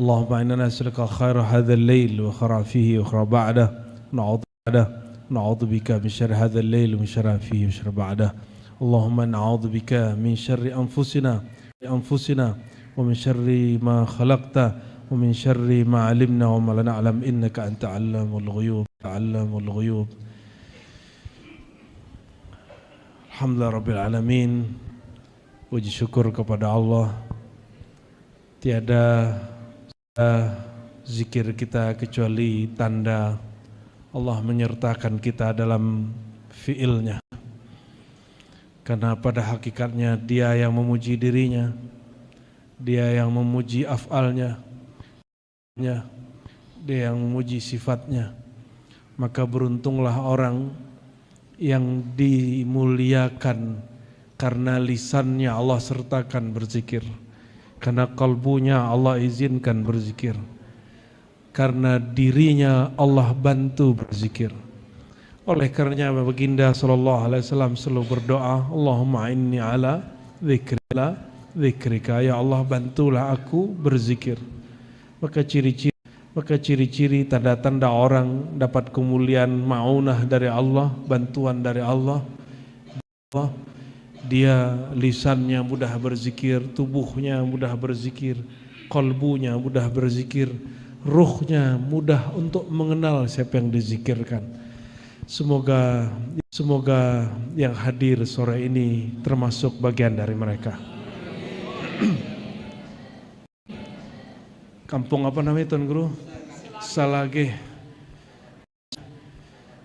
اللهم إنا نسألك خير هذا الليل وخير فيه وخير بعده نعوذ بك من شر هذا الليل ومن شر فيه وشر بعده. اللهم نعوذ بك من شر أنفسنا ومن شر ما خلقت ومن شر ما علمنا وما لا نعلم إنك أنت علام الغيوب. Alhamdulillah Rabbil Alamin. Puji syukur kepada Allah. Tiada zikir kita kecuali tanda Allah menyertakan kita dalam fiilnya. Karena pada hakikatnya Dia yang memuji dirinya, Dia yang memuji af'alnya, Dia yang memuji sifatnya. Maka beruntunglah orang yang dimuliakan karena lisannya Allah sertakan berzikir, karena kalbunya Allah izinkan berzikir, karena dirinya Allah bantu berzikir. Oleh karenanya baginda sallallahu alaihi wasallam selalu berdoa, Allahumma inni ala dzikrika, ya Allah bantulah aku berzikir. Maka ciri-ciri tanda-tanda orang dapat kemuliaan ma'unah dari Allah, bantuan dari Allah, dia lisannya mudah berzikir, tubuhnya mudah berzikir, kalbunya mudah berzikir, ruhnya mudah untuk mengenal siapa yang dizikirkan. Semoga yang hadir sore ini termasuk bagian dari mereka. Kampung apa namanya Tuan Guru? Salage.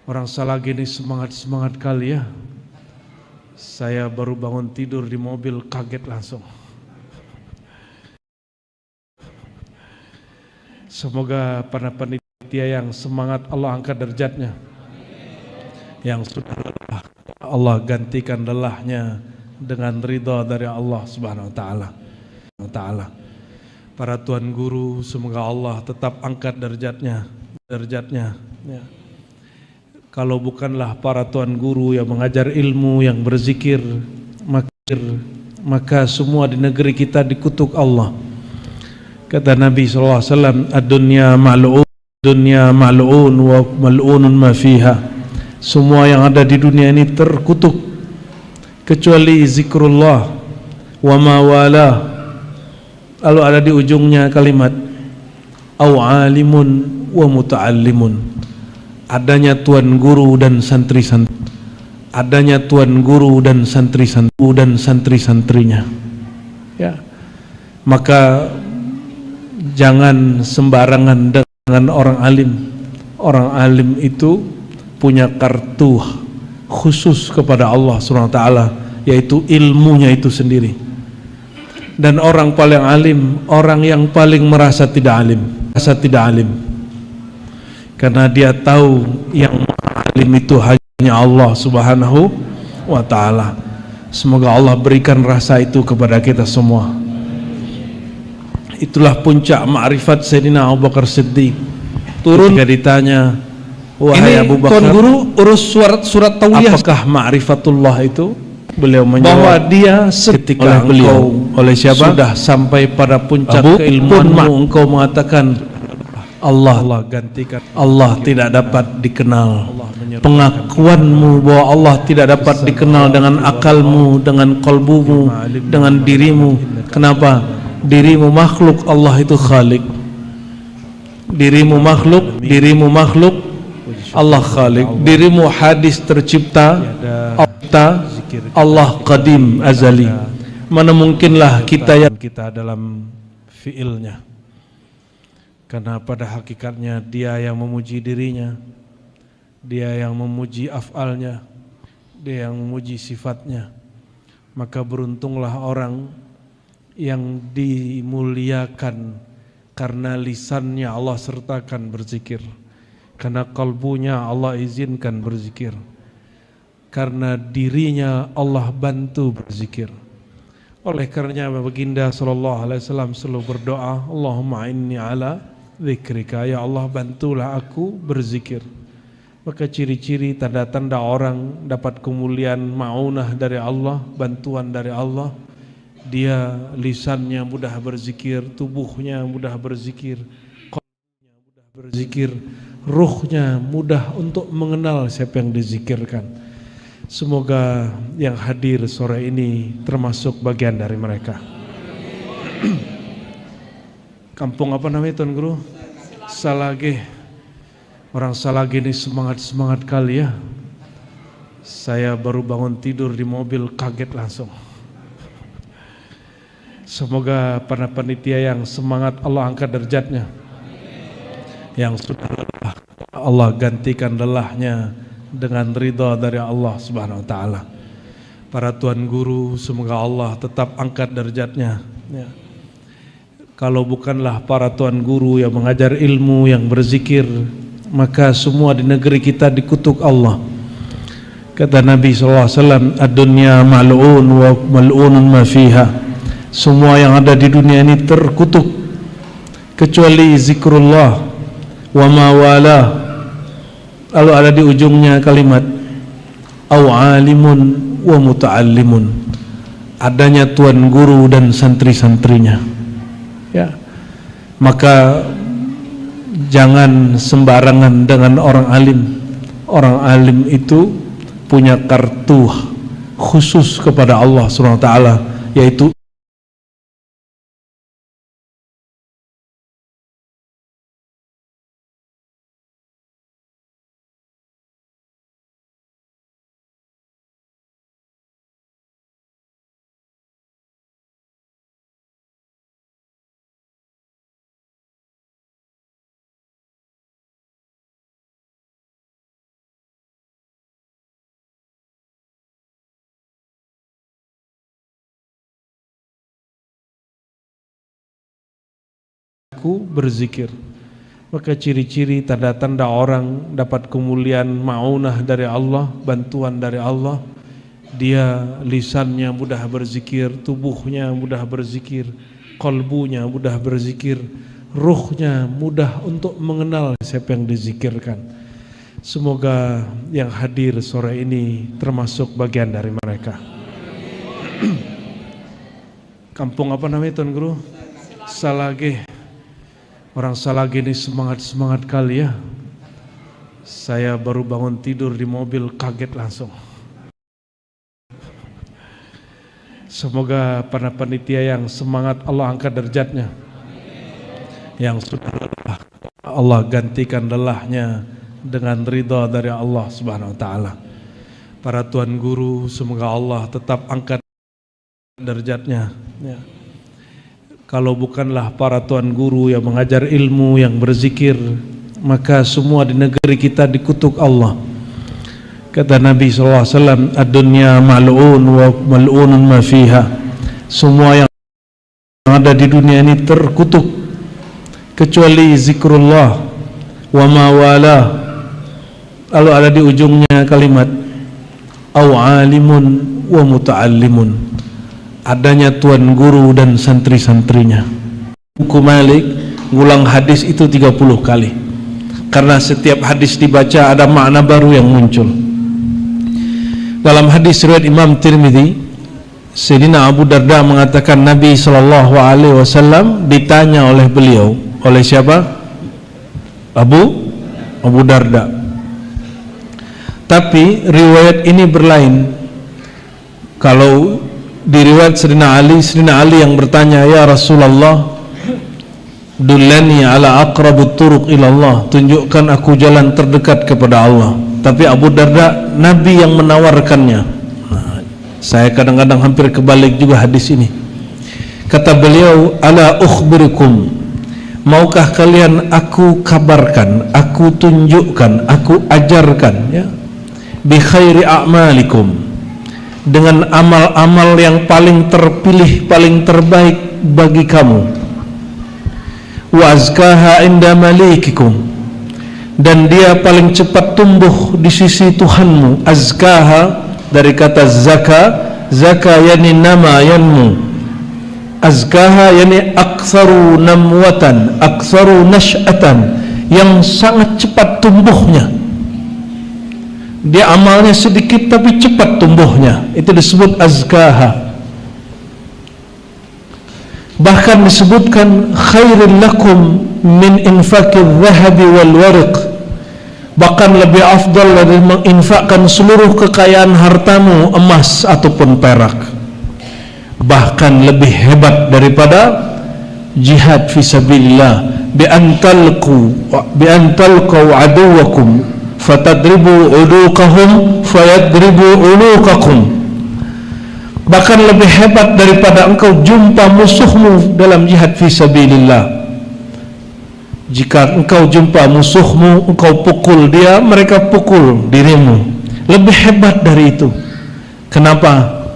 Orang Salage ini semangat kali ya. Saya baru bangun tidur di mobil kaget langsung. Semoga para panitia yang semangat Allah angkat derajatnya. Yang sudah lelah Allah gantikan lelahnya dengan ridha dari Allah Subhanahu wa taala. Para tuan guru, semoga Allah tetap angkat derajatnya. Ya. Kalau bukanlah para tuan guru yang mengajar ilmu, yang berzikir, maka semua di negeri kita dikutuk Allah. Kata Nabi SAW, ad-dunya mal'un wa mal'unun ma fiha. Semua yang ada di dunia ini terkutuk kecuali zikrullah wa ma wala. Lalu ada di ujungnya kalimat au alimun wa muta'allimun. Adanya tuan guru dan santri-santri. Adanya tuan guru dan santri-santrinya. Ya. Maka jangan sembarangan dengan orang alim. Orang alim itu punya kartu khusus kepada Allah Subhanahu wa taala, yaitu ilmunya itu sendiri. Dan orang paling alim, orang yang paling merasa tidak alim. Karena dia tahu yang alim itu hanya Allah Subhanahu wa taala. Semoga Allah berikan rasa itu kepada kita semua. Itulah puncak ma'rifat Sayyidina Abu Bakar Siddiq. Turun ketika ditanya, wahai Abu Bakar, Tuan Guru urus surat tauliyah, apakah ma'rifatullah itu? Beliau menjawab bahwa dia ketika oleh siapa sudah sampai pada puncak keilmuanmu, engkau mengatakan Allah gantikan, Allah tidak dapat dikenal. Pengakuanmu bahwa Allah tidak dapat dikenal dengan akalmu, dengan kalbumu, dengan dirimu. Kenapa? Dirimu makhluk, Allah itu khalik. Dirimu makhluk, Allah khalik. Dirimu hadis tercipta, Allah qadim azali. Mana mungkinlah kita dalam fiilnya. Karena pada hakikatnya Dia yang memuji dirinya, Dia yang memuji af'alnya, Dia yang memuji sifatnya. Maka beruntunglah orang yang dimuliakan karena lisannya Allah sertakan berzikir, karena kalbunya Allah izinkan berzikir, karena dirinya Allah bantu berzikir. Oleh karenanya baginda sallallahu alaihi wasallam selalu berdoa, Allahumma inni ala dzikrika, ya Allah bantulah aku berzikir. Maka ciri-ciri tanda-tanda orang dapat kemuliaan ma'unah dari Allah, bantuan dari Allah, Dia lisannya mudah berzikir, tubuhnya mudah berzikir, qalbunya mudah berzikir, ruhnya mudah untuk mengenal siapa yang dizikirkan. Semoga yang hadir sore ini termasuk bagian dari mereka. Kampung apa namanya Tuan Guru? Salage. Orang Salage ini semangat kali ya. Saya baru bangun tidur di mobil kaget langsung. Semoga para panitia yang semangat Allah angkat derajatnya. Yang sudah lelah Allah gantikan lelahnya dengan ridha dari Allah Subhanahu wa taala. Para tuan guru semoga Allah tetap angkat derajatnya ya. Kalau bukanlah para tuan guru yang mengajar ilmu, yang berzikir, maka semua di negeri kita dikutuk Allah. Kata Nabi SAW, ad-dunya mal'un wa mal'unun ma fiha. Semua yang ada di dunia ini terkutuk kecuali zikrullah wa ma wala. Lalu ada di ujungnya kalimat au alimun wa muta'allimun. Adanya tuan guru dan santri-santrinya. Ya. Maka jangan sembarangan dengan orang alim. Orang alim itu punya kartu khusus kepada Allah Subhanahu wa taala, yaitu berzikir. Maka ciri-ciri tanda-tanda orang dapat kemuliaan ma'unah dari Allah, bantuan dari Allah, dia lisannya mudah berzikir, tubuhnya mudah berzikir, qalbunya mudah berzikir, ruhnya mudah untuk mengenal siapa yang dizikirkan. Semoga yang hadir sore ini termasuk bagian dari mereka. Kampung apa namanya Tuan Guru? Salage. Orang Salage ini semangat kali ya. Saya baru bangun tidur di mobil kaget langsung. Semoga para panitia yang semangat Allah angkat derajatnya. Yang sudah lelah Allah gantikan lelahnya dengan ridha dari Allah Subhanahu wa taala. Para tuan guru semoga Allah tetap angkat derajatnya ya. Kalau bukanlah para tuan guru yang mengajar ilmu, yang berzikir, maka semua di negeri kita dikutuk Allah. Kata Nabi SAW, ad-dunya mal'un wa mal'unun ma fiha. Semua yang ada di dunia ini terkutuk kecuali zikrullah wa ma wala. Lalu ada di ujungnya kalimat au alimun wa muta'allimun. Adanya tuan guru dan santri-santrinya. Buku Malik ngulang hadis itu 30 kali. Karena setiap hadis dibaca ada makna baru yang muncul. Dalam hadis riwayat Imam Tirmidzi, Sayyidina Abu Darda mengatakan Nabi SAW ditanya oleh beliau, oleh siapa? Abu Darda. Tapi riwayat ini berlain. Kalau di riwayat Sayyidina Ali yang bertanya, ya Rasulullah, dullani ala aqrabut turuq ilallah, tunjukkan aku jalan terdekat kepada Allah. Tapi Abu Darda, Nabi yang menawarkannya. Nah, saya kadang-kadang hampir kebalik juga hadis ini. Kata beliau, ala ukhbirukum, maukah kalian aku kabarkan, aku tunjukkan, aku ajarkan ya, bi khairi a'malikum, dengan amal-amal yang paling terpilih, paling terbaik bagi kamu. Wa azkaha inda malikikum, dan dia paling cepat tumbuh di sisi Tuhanmu. Azkaha dari kata zaka yani nama, yanmu. Azkaha yani aktsaru namwatan, aktsaru nash'atan, yang sangat cepat tumbuhnya. Dia amalnya sedikit tapi cepat tumbuhnya, itu disebut azkaha. Bahkan disebutkan khairul lakum min infaqil dhahabi wal warq, bahkan lebih afdal dari menginfakkan seluruh kekayaan hartamu, emas ataupun perak. Bahkan lebih hebat daripada jihad fisabilillah, bi antalqu aduwakum fatadribu uduqahum fayadribu unuqakum. Bahkan lebih hebat daripada engkau jumpa musuhmu dalam jihad fisabilillah. Jika engkau jumpa musuhmu, engkau pukul dia, mereka pukul dirimu. Lebih hebat dari itu. Kenapa?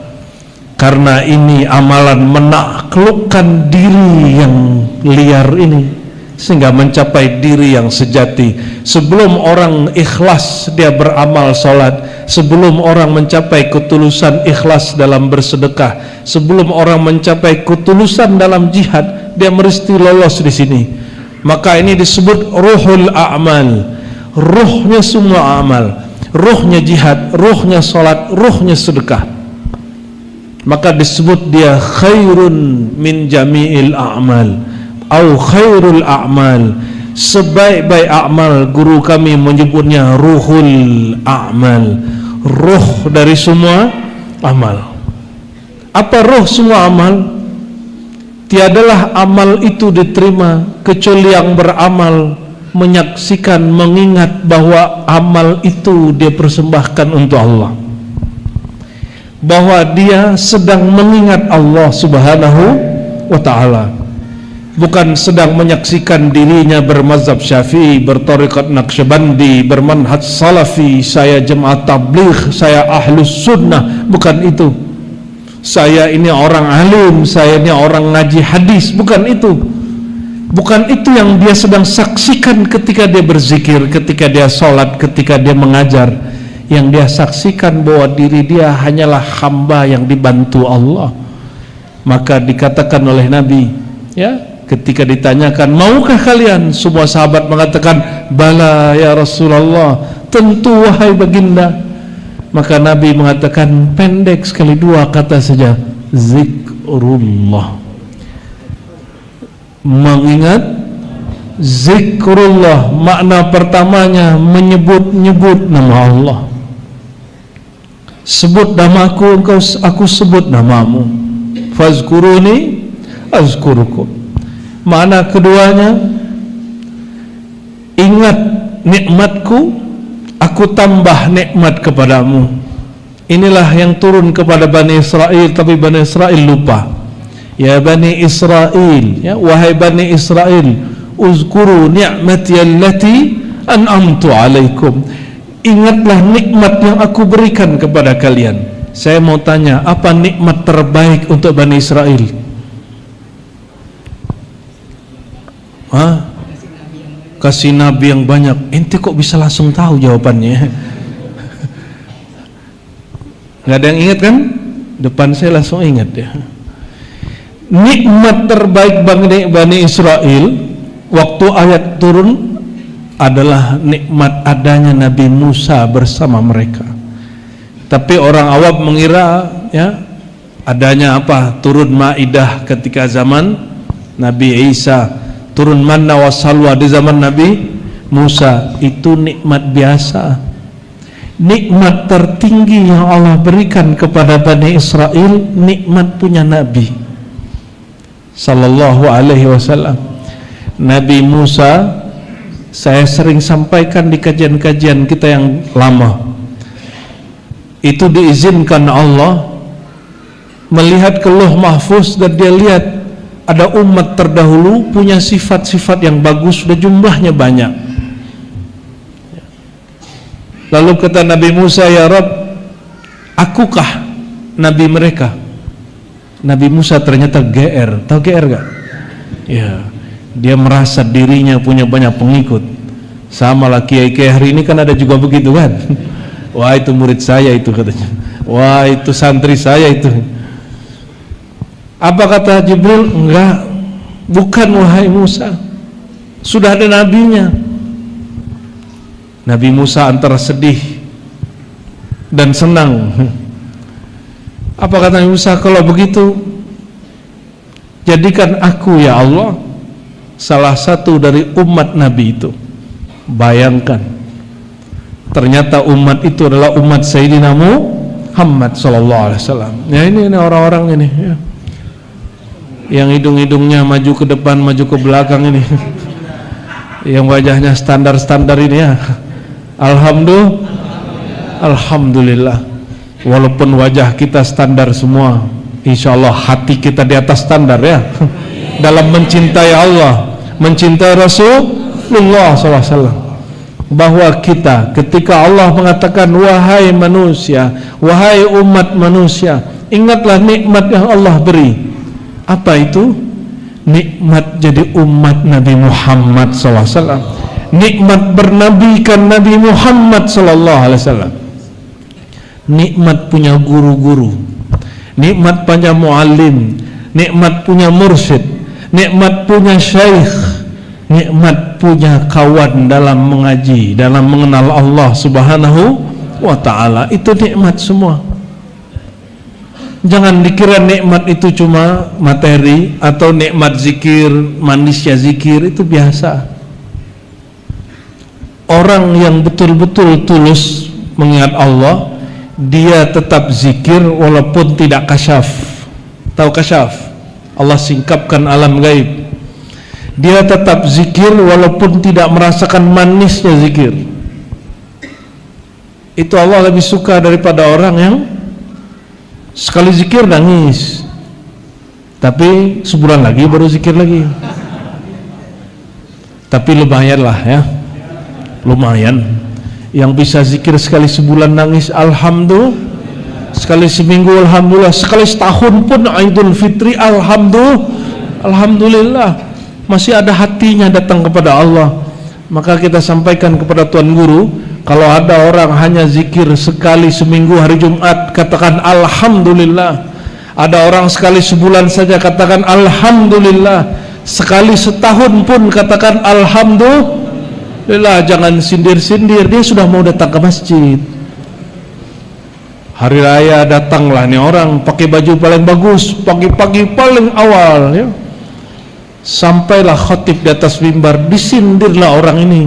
Karena ini amalan menaklukkan diri yang liar ini, sehingga mencapai diri yang sejati. Sebelum orang ikhlas dia beramal salat, sebelum orang mencapai ketulusan ikhlas dalam bersedekah, sebelum orang mencapai ketulusan dalam jihad, dia mesti lolos di sini. Maka ini disebut ruhul a'mal, ruhnya semua amal, ruhnya jihad, ruhnya salat, ruhnya sedekah. Maka disebut dia khairun min jami'il a'mal, au khairul a'mal, sebaik-baik amal. Guru kami menyebutnya ruhul a'mal, ruh dari semua amal. Apa ruh semua amal? Tiadalah amal itu diterima kecuali yang beramal menyaksikan, mengingat bahwa amal itu dia persembahkan untuk Allah, bahwa dia sedang mengingat Allah Subhanahu wa ta'ala, bukan sedang menyaksikan dirinya bermazhab Syafi'i, bertariqat Naqsyabandi, bermanhaj Salafi, saya jemaah tabligh, saya ahlus sunnah. Bukan itu. Saya ini orang alim, saya ini orang ngaji hadis. Bukan itu. Bukan itu yang dia sedang saksikan ketika dia berzikir, ketika dia sholat, ketika dia mengajar. Yang dia saksikan bahwa diri dia hanyalah hamba yang dibantu Allah. Maka dikatakan oleh Nabi, ya, ketika ditanyakan, maukah kalian? Semua sahabat mengatakan, bala ya Rasulullah, tentu wahai baginda. Maka Nabi mengatakan pendek sekali, dua kata saja, zikrullah. Mengingat zikrullah, makna pertamanya menyebut-nyebut nama Allah. Sebut namaku, aku sebut namamu. Fazkuruni azkurukum. Makna keduanya, ingat nikmatku, aku tambah nikmat kepadamu. Inilah yang turun kepada Bani Israel, tapi Bani Israel lupa. Ya Bani Israel, ya, wahai Bani Israel, uzkuru ni'mati allati an'amtu alaikum. Ingatlah nikmat yang aku berikan kepada kalian. Saya mau tanya, apa nikmat terbaik untuk Bani Israel? Hah? Kasih nabi yang banyak. Ente kok bisa langsung tahu jawabannya? Nggak ada yang ingat kan? Depan saya langsung ingat ya. Nikmat terbaik Bani Israel waktu ayat turun adalah nikmat adanya Nabi Musa bersama mereka. Tapi orang awam mengira, ya, adanya apa? Turun Maidah ketika zaman Nabi Isa, turun manna wa salwa di zaman Nabi Musa. Itu nikmat biasa. Nikmat tertinggi yang Allah berikan kepada Bani Israel, nikmat punya Nabi sallallahu alaihi wasallam. Nabi Musa, saya sering sampaikan di kajian-kajian kita yang lama, itu diizinkan Allah melihat ke Lauh Mahfuz, dan dia lihat ada umat terdahulu punya sifat-sifat yang bagus, sudah jumlahnya banyak. Lalu kata Nabi Musa, ya Rabb, akukah Nabi mereka? Nabi Musa ternyata GR. Tahu GR gak? Ya, dia merasa dirinya punya banyak pengikut. Sama lah kiai-kiai hari ini kan ada juga begitu kan. Wah, itu murid saya itu katanya. Wah, itu santri saya itu. Apa kata Jibril? Enggak, bukan wahai Musa, sudah ada nabinya. Nabi Musa antara sedih dan senang. Apa kata Nabi Musa? Kalau begitu jadikan aku ya Allah salah satu dari umat Nabi itu. Bayangkan, ternyata umat itu adalah umat Sayyidina Muhammad sallallahu alaihi wasallam. Ya, ini orang-orang ini ya, yang hidung-hidungnya maju ke depan, maju ke belakang ini, yang wajahnya standar-standar ini ya. Alhamdulillah. Walaupun wajah kita standar semua, insya Allah hati kita di atas standar ya. Dalam mencintai Allah, mencintai Rasulullah SAW. Bahwa kita, ketika Allah mengatakan wahai manusia, wahai umat manusia, ingatlah nikmat yang Allah beri. Apa itu? Nikmat jadi umat Nabi Muhammad SAW. Nikmat bernabikan Nabi Muhammad SAW. Nikmat punya guru-guru, nikmat punya muallim, nikmat punya mursyid, nikmat punya syekh, nikmat punya kawan dalam mengaji, dalam mengenal Allah Subhanahu wa ta'ala. Itu nikmat semua. Jangan dikira nikmat itu cuma materi atau nikmat zikir, manisnya zikir, itu biasa. Orang yang betul-betul tulus mengingat Allah, dia tetap zikir walaupun tidak kasyaf. Tahu kasyaf? Allah singkapkan alam gaib. Dia tetap zikir walaupun tidak merasakan manisnya zikir. Itu Allah lebih suka daripada orang yang sekali zikir nangis, tapi sebulan lagi baru zikir lagi. Tapi lumayan lah ya, lumayan. Yang bisa zikir sekali sebulan nangis, alhamdulillah. Sekali seminggu, alhamdulillah. Sekali setahun pun Idul Fitri, alhamdulillah. Masih ada hatinya datang kepada Allah. Maka kita sampaikan kepada Tuan Guru, kalau ada orang hanya zikir sekali seminggu hari Jumat, katakan alhamdulillah. Ada orang sekali sebulan saja, katakan alhamdulillah. Sekali setahun pun katakan alhamdulillah. Jangan sindir-sindir, dia sudah mau datang ke masjid. Hari raya datanglah nih orang pakai baju paling bagus, pagi-pagi paling awal ya. Sampailah khatib di atas mimbar, disindirlah orang ini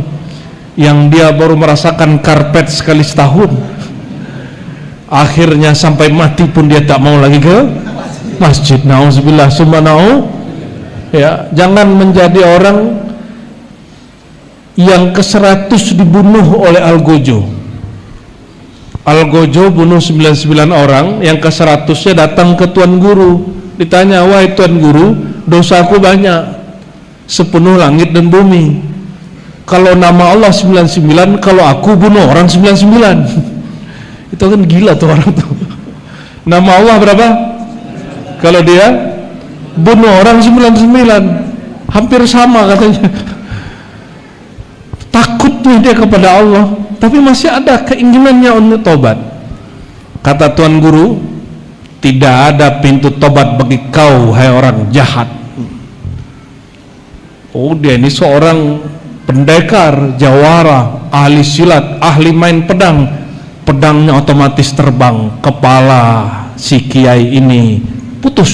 yang dia baru merasakan karpet sekali setahun. Akhirnya sampai mati pun dia tak mau lagi ke masjid. Nauzubillah summa na'u. Ya, jangan menjadi orang yang ke-100 dibunuh oleh Algojo. Algojo bunuh 99 orang, yang ke-100-nya datang ke Tuan Guru. Ditanya, wahai Tuan Guru, dosaku banyak, sepenuh langit dan bumi. Kalau nama Allah 99, kalau aku bunuh orang 99. Itu kan gila tuh orang tuh. Nama Allah berapa? Kalau dia bunuh orang 99, hampir sama katanya. Takutnya dia kepada Allah, tapi masih ada keinginannya untuk tobat. Kata Tuan Guru, tidak ada pintu tobat bagi kau, hai orang jahat. Oh, dia ini seorang pendekar, jawara, ahli silat, ahli main pedang. Pedangnya otomatis terbang, kepala si kiai ini putus.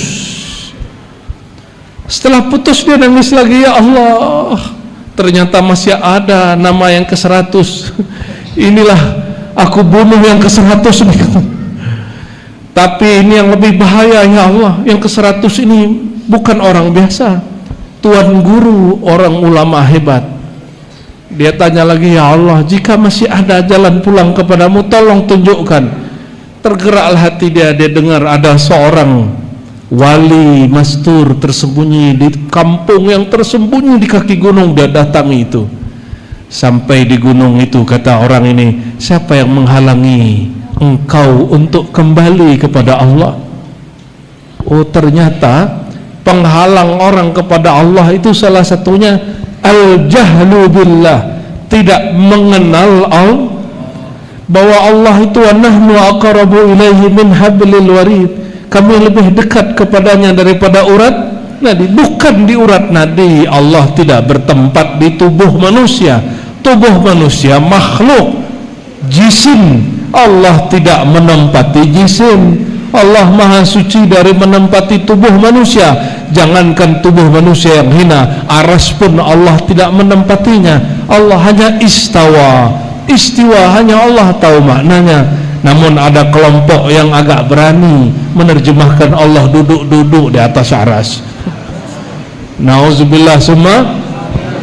Setelah putus dia nangis lagi, ya Allah, ternyata masih ada nama yang ke-100. Inilah aku bunuh yang ke-100 ini. Tapi ini yang lebih bahaya, ya Allah, yang ke-100 ini bukan orang biasa, Tuan Guru, orang ulama hebat. Dia tanya lagi, ya Allah, jika masih ada jalan pulang kepadamu, tolong tunjukkan. Tergeraklah hati dia dengar ada seorang wali mastur tersembunyi di kampung yang tersembunyi di kaki gunung. Dia datangi itu. Sampai di gunung itu, kata orang ini, siapa yang menghalangi engkau untuk kembali kepada Allah? Oh, ternyata penghalang orang kepada Allah itu salah satunya al-jahlu billah, tidak mengenal Allah, bahwa Allah itu wa nahnu aqrabu ilaihi min hablil warid, kami lebih dekat kepadanya daripada urat nadi. Bukan di urat nadi. Allah tidak bertempat di tubuh manusia. Tubuh manusia makhluk jisim, Allah tidak menempati jisim. Allah maha suci dari menempati tubuh manusia. Jangankan tubuh manusia yang hina, aras pun Allah tidak menempatinya. Allah hanya istawa. Istiwa hanya Allah tahu maknanya. Namun ada kelompok yang agak berani menerjemahkan Allah duduk-duduk di atas aras. Nauzubillah summa.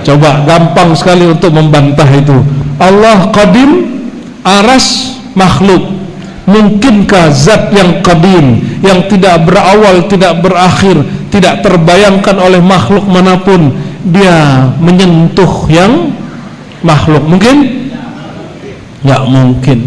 Coba gampang sekali untuk membantah itu. Allah qadim, aras makhluk. Mungkinkah zat yang qadim, yang tidak berawal, tidak berakhir, tidak terbayangkan oleh makhluk manapun, dia menyentuh yang makhluk? Mungkin? Nggak mungkin.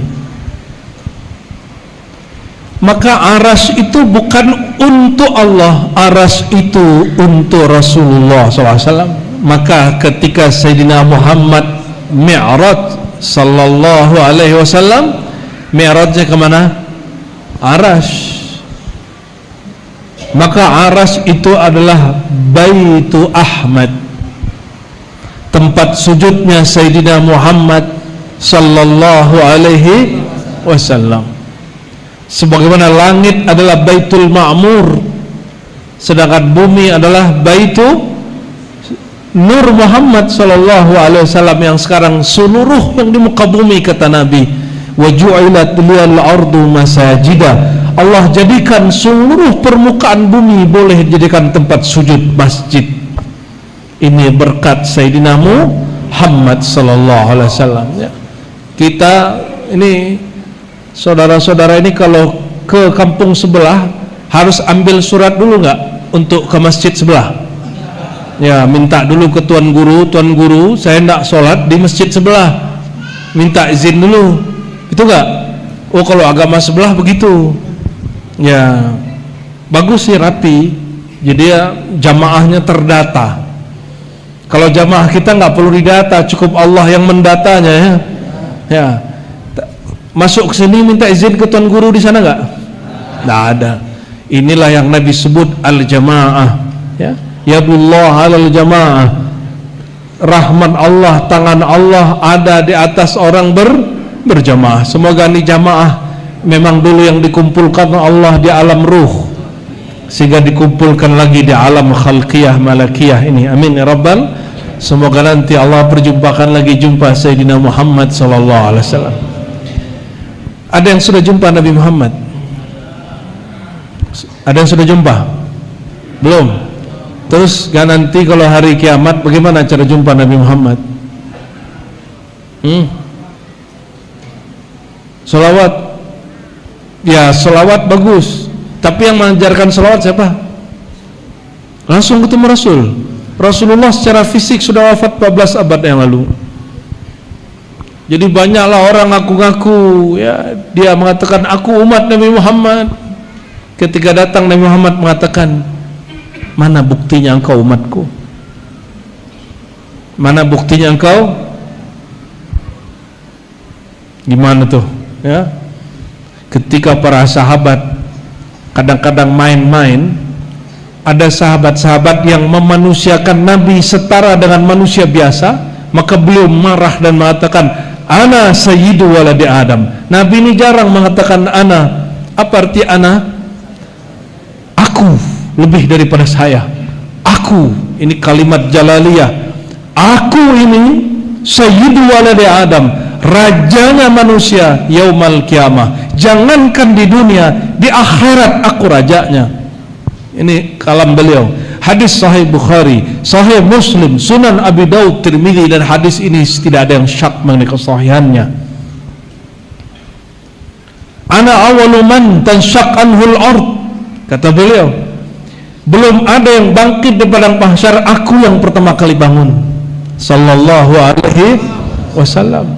Maka aras itu bukan untuk Allah, aras itu untuk Rasulullah SAW. Maka ketika Sayyidina Muhammad Mi'raj sallallahu alaihi wasallam, Mi'rajnya kemana? Aras. Maka aras itu adalah Baitu Ahmad, tempat sujudnya Sayyidina Muhammad sallallahu alaihi wasallam. Sebagaimana langit adalah Baitul Ma'mur, sedangkan bumi adalah Baitu Nur Muhammad sallallahu alaihi wasallam, yang sekarang seluruh yang di muka bumi, kata Nabi, wa ju'ilat liyal ardu masajida. Allah jadikan seluruh permukaan bumi boleh dijadikan tempat sujud masjid. Ini berkat Sayyidina Muhammad sallallahu alaihi wasallam, ya. Kita ini saudara-saudara ini kalau ke kampung sebelah harus ambil surat dulu nggak untuk ke masjid sebelah? Ya, minta dulu ke tuan guru, saya tidak sholat di masjid sebelah, minta izin dulu, itu enggak? Oh, kalau agama sebelah begitu. Ya, bagus sih, rapi, jadi ya jamaahnya terdata. Kalau jamaah kita nggak perlu didata, cukup Allah yang mendatanya, ya. Ya, masuk ke sini minta izin ke tuan guru di sana nggak? Nggak ada. Inilah yang Nabi sebut al-jamaah, ya. Yadullah alal jamaah, rahmat Allah, tangan Allah ada di atas orang berjamaah. Semoga ini jamaah memang dulu yang dikumpulkan Allah di alam ruh, sehingga dikumpulkan lagi di alam khalqiyah malakiyah ini. Amin ya rabbal. Semoga nanti Allah perjumpakan lagi jumpa Sayyidina Muhammad sallallahu alaihi wasallam. Ada yang sudah jumpa Nabi Muhammad? Ada yang sudah jumpa? Belum? Terus kan nanti kalau hari kiamat bagaimana cara jumpa Nabi Muhammad? Salawat. Ya, salawat bagus. Tapi yang mengajarkan salawat siapa? Langsung ketemu Rasul. Rasulullah secara fisik sudah wafat 14 abad yang lalu. Jadi banyaklah orang ngaku-ngaku, ya, dia mengatakan aku umat Nabi Muhammad. Ketika datang Nabi Muhammad mengatakan, mana buktinya engkau umatku? Mana buktinya engkau? Gimana tuh, ya? Ketika para sahabat kadang-kadang main-main, ada sahabat-sahabat yang memanusiakan Nabi setara dengan manusia biasa, maka beliau marah dan mengatakan, ana sayyidu waladi Adam. Nabi ini jarang mengatakan ana. Apa arti ana? Aku lebih daripada saya. Aku, ini kalimat jalaliyah. Aku ini sayyidu waladi Adam, rajanya manusia yaumal kiamah. Jangankan di dunia, di akhirat aku rajanya. Ini kalam beliau. Hadis sahih Bukhari, sahih Muslim, Sunan Abi Daud, Tirmidzi, dan hadis ini tidak ada yang syak mengenai kesahihannya. Ana awwalu man tanshaqqanhul ard, kata beliau. Belum ada yang bangkit di padang mahsyar, aku yang pertama kali bangun. Sallallahu alaihi wasallam.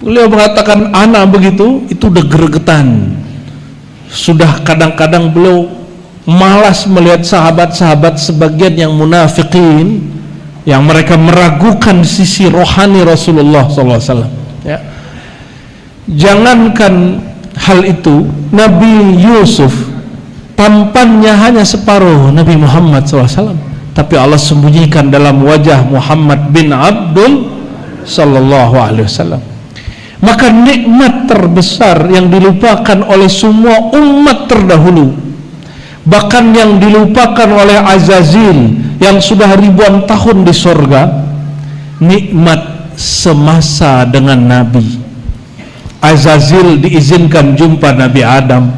Beliau mengatakan ana begitu, itu udah gregetan. Sudah kadang-kadang beliau malas melihat sahabat-sahabat sebagian yang munafikin, yang mereka meragukan sisi rohani Rasulullah SAW, ya. Jangankan hal itu, Nabi Yusuf tampannya hanya separuh Nabi Muhammad SAW, tapi Allah sembunyikan dalam wajah Muhammad bin Abdul sallallahu alaihi wasallam. Maka nikmat terbesar yang dilupakan oleh semua umat terdahulu, bahkan yang dilupakan oleh Azazil yang sudah ribuan tahun di surga, nikmat semasa dengan Nabi. Azazil diizinkan jumpa Nabi Adam,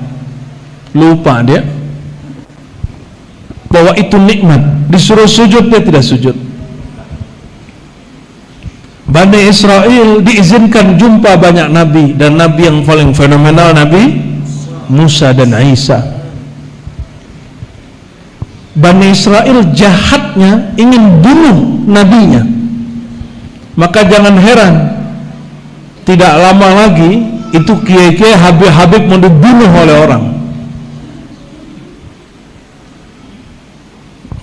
lupa dia bahwa itu nikmat. Disuruh sujud, dia tidak sujud. Bani Israel diizinkan jumpa banyak nabi, dan nabi yang paling fenomenal Nabi Musa dan Isa. Bani Israel jahatnya ingin bunuh nabinya, maka jangan heran tidak lama lagi itu kiai-kiai Habib-Habib mau dibunuh oleh orang.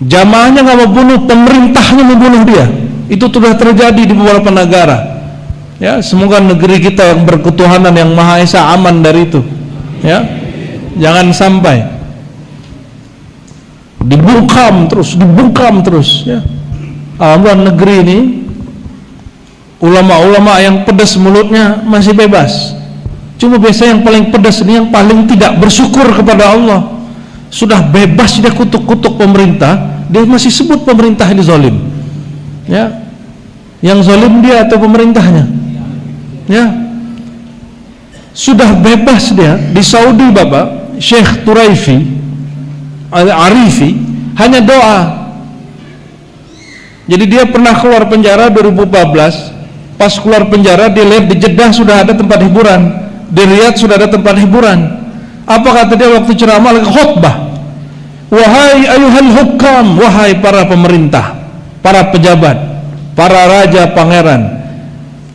Jamaahnya nggak mau bunuh, pemerintahnya membunuh dia. Itu sudah terjadi di beberapa negara. Ya, semoga negeri kita yang berketuhanan yang Maha Esa aman dari itu. Ya, jangan sampai dibungkam terus. Ya, alhamdulillah negeri ini ulama-ulama yang pedas mulutnya masih bebas. Cuma biasanya yang paling pedas ini yang paling tidak bersyukur kepada Allah. Sudah bebas dia kutuk-kutuk pemerintah, dia masih sebut pemerintah ini zalim. Ya, yang zalim dia atau pemerintahnya? Ya, sudah bebas dia di Saudi, Bapak Syekh Turaifi Arifi hanya doa. Jadi dia pernah keluar penjara 2014. Pas keluar penjara dia lihat di Jeddah sudah ada tempat hiburan, di Riyadh sudah ada tempat hiburan. Apa kata dia waktu ceramah lagi khutbah? Wahai ayuhal hukam, wahai para pemerintah, para pejabat, para raja pangeran,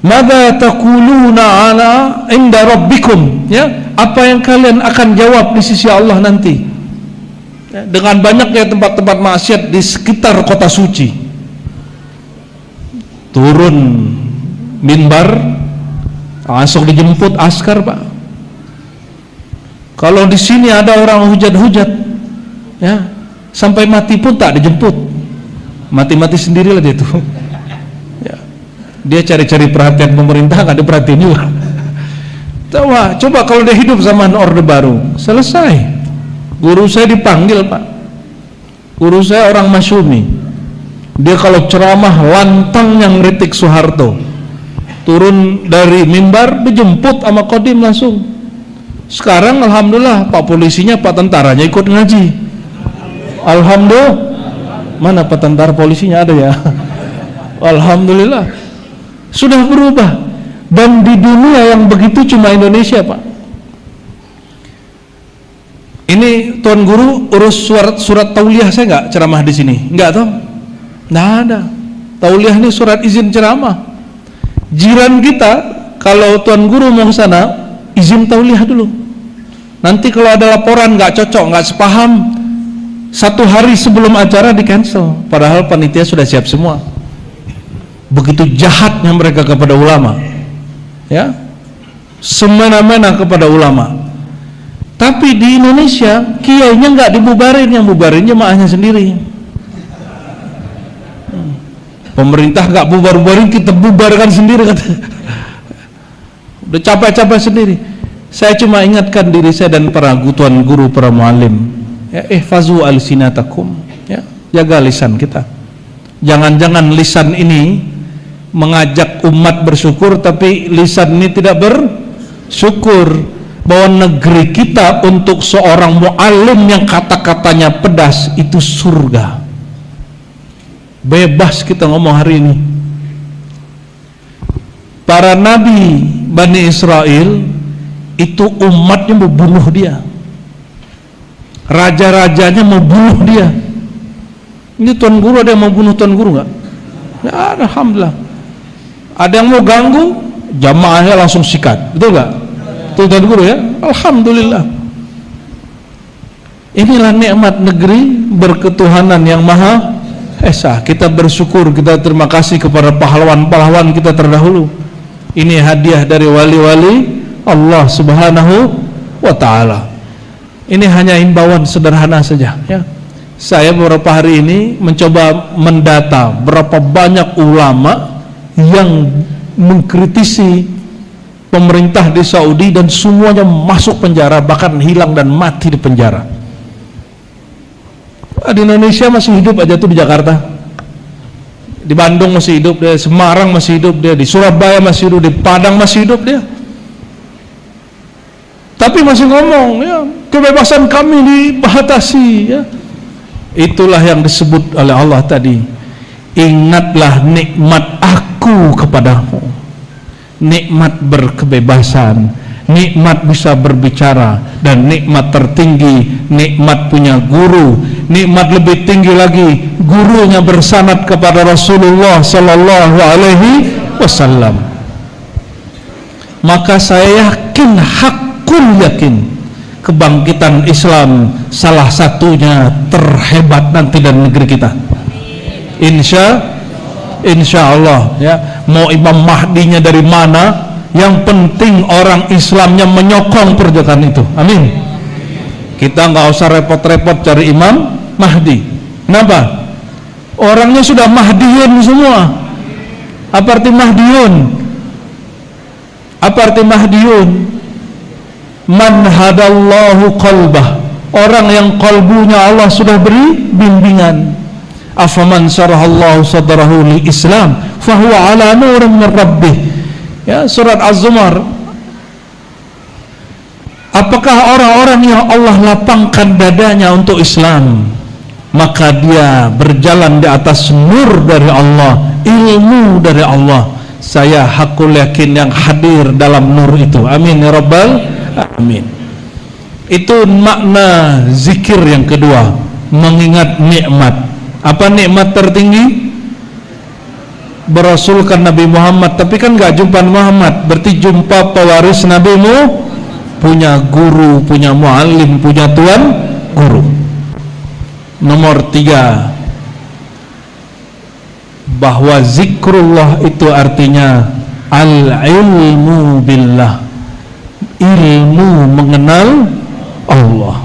madza taquluna ala inda rabbikum, ya, apa yang kalian akan jawab di sisi Allah nanti, ya, dengan banyaknya tempat-tempat maksiat di sekitar kota suci. Turun mimbar, langsung dijemput askar, Pak. Kalau di sini ada orang hujat-hujat, ya, sampai mati pun tak dijemput, mati-mati sendirilah dia tuh. Ya, dia cari-cari perhatian pemerintah, nggak diperhatiin juga. Coba kalau dia hidup zaman Orde Baru, selesai. Guru saya dipanggil, Pak. Guru saya orang Masyumi. Dia kalau ceramah lantang yang ngeritik Soeharto. Turun dari mimbar dijemput sama Kodim langsung. Sekarang alhamdulillah Pak polisinya, Pak tentaranya ikut ngaji. Alhamdulillah. Mana Pak tentara polisinya ada ya? Alhamdulillah. Sudah berubah. Dan di dunia yang begitu cuma Indonesia, Pak. Ini Tuan Guru urus surat tauliah saya nggak ceramah di sini? Nggak toh? Nggak ada. Tauliah ini surat izin ceramah. Jiran kita kalau Tuan Guru mau ke sana izin tauliah dulu. Nanti kalau ada laporan nggak cocok, nggak sepaham, 1 hari sebelum acara di cancel. Padahal panitia sudah siap semua. Begitu jahatnya mereka kepada ulama, ya, semena-mena kepada ulama. Tapi di Indonesia kiainya nggak dibubarin, yang bubarin jemaahnya sendiri. Pemerintah nggak bubar-bubarin, kita bubarkan sendiri, kata. Udah capek-capek sendiri. Saya cuma ingatkan diri saya dan para tuan guru, para muallim, ya, ihfazu alsinatakum, ya, jaga lisan kita. Jangan-jangan lisan ini mengajak umat bersyukur, tapi lisan ini tidak bersyukur. Bahwa negeri kita untuk seorang muallim yang kata-katanya pedas itu surga. Bebas kita ngomong hari ini. Para nabi Bani Israel itu umatnya mau bunuh dia, raja-rajanya mau bunuh dia. Ini Tuan Guru ada yang mau bunuh Tuan Guru nggak? Nggak ada, alhamdulillah. Ada yang mau ganggu, jamaahnya langsung sikat, betul nggak? Tuh Tuan Guru ya, alhamdulillah. Inilah nikmat negeri berketuhanan yang Maha Esa. Kita bersyukur, kita terima kasih kepada pahlawan-pahlawan kita terdahulu. Ini hadiah dari wali-wali Allah Subhanahu wa ta'ala. Ini hanya imbauan sederhana saja, ya. Saya beberapa hari ini mencoba mendata berapa banyak ulama yang mengkritisi pemerintah di Saudi dan semuanya masuk penjara, bahkan hilang dan mati di penjara. Di Indonesia masih hidup aja tuh, di Jakarta, di Bandung masih hidup dia, Semarang masih hidup dia, di Surabaya masih hidup, di Padang masih hidup dia. Tapi masih ngomong, ya, kebebasan kami dibatasi, ya. Itulah yang disebut oleh Allah tadi, ingatlah nikmat aku kepadamu, nikmat berkebebasan, nikmat bisa berbicara, dan nikmat tertinggi, nikmat punya guru, nikmat lebih tinggi lagi, gurunya bersanad kepada Rasulullah sallallahu alaihi wasallam. Maka saya yakin, hakul yakin, kebangkitan Islam salah satunya terhebat nanti dalam negeri kita. Insya Allah, ya. Mau Imam Mahdinya dari mana, yang penting orang Islamnya menyokong perjuangan itu. Amin. Kita nggak usah repot-repot cari Imam Mahdi. Kenapa? Orangnya sudah Mahdiyun semua. Apa arti Mahdiyun? Apa arti Mahdiyun? Man hadallahu qalbah, orang yang kalbunya Allah sudah beri bimbingan. Afaman syarahallahu sadrahu lil Islam fahuwa ala nurin min rabbih. Ya, surat Az-Zumar. Apakah orang-orang yang Allah lapangkan dadanya untuk Islam, maka dia berjalan di atas nur dari Allah, ilmu dari Allah. Saya hakul yakin yang hadir dalam nur itu. Amin ya rabbal amin. Itu makna zikir yang kedua, mengingat nikmat. Apa nikmat tertinggi? Berasulkan Nabi Muhammad. Tapi kan gak jumpa Muhammad, berarti jumpa pewaris Nabimu, punya guru, punya muallim, punya tuan guru. Nomor 3, bahwa zikrullah itu artinya al-ilmu billah, ilmu mengenal Allah.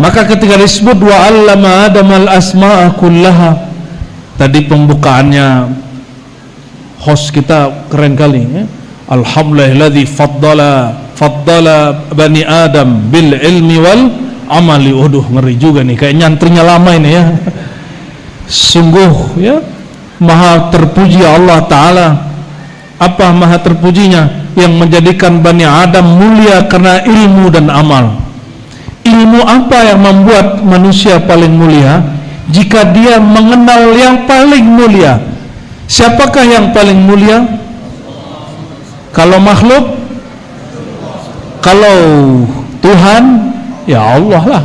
Maka ketika disebut wa 'allama Adamal asma'a kullaha, tadi pembukaannya host kita keren kali, ya. Alhamdulillahilladzi faddala bani Adam bil ilmi wal amali. Waduh, ngeri juga nih, kayak nyantrinya lama ini, ya. Sungguh, ya, maha terpuji Allah Ta'ala. Apa maha terpujinya? Yang menjadikan Bani Adam mulia karena ilmu dan amal. Ilmu apa yang membuat manusia paling mulia? Jika dia mengenal yang paling mulia. Siapakah yang paling mulia? Kalau makhluk? Kalau Tuhan? Ya Allah lah.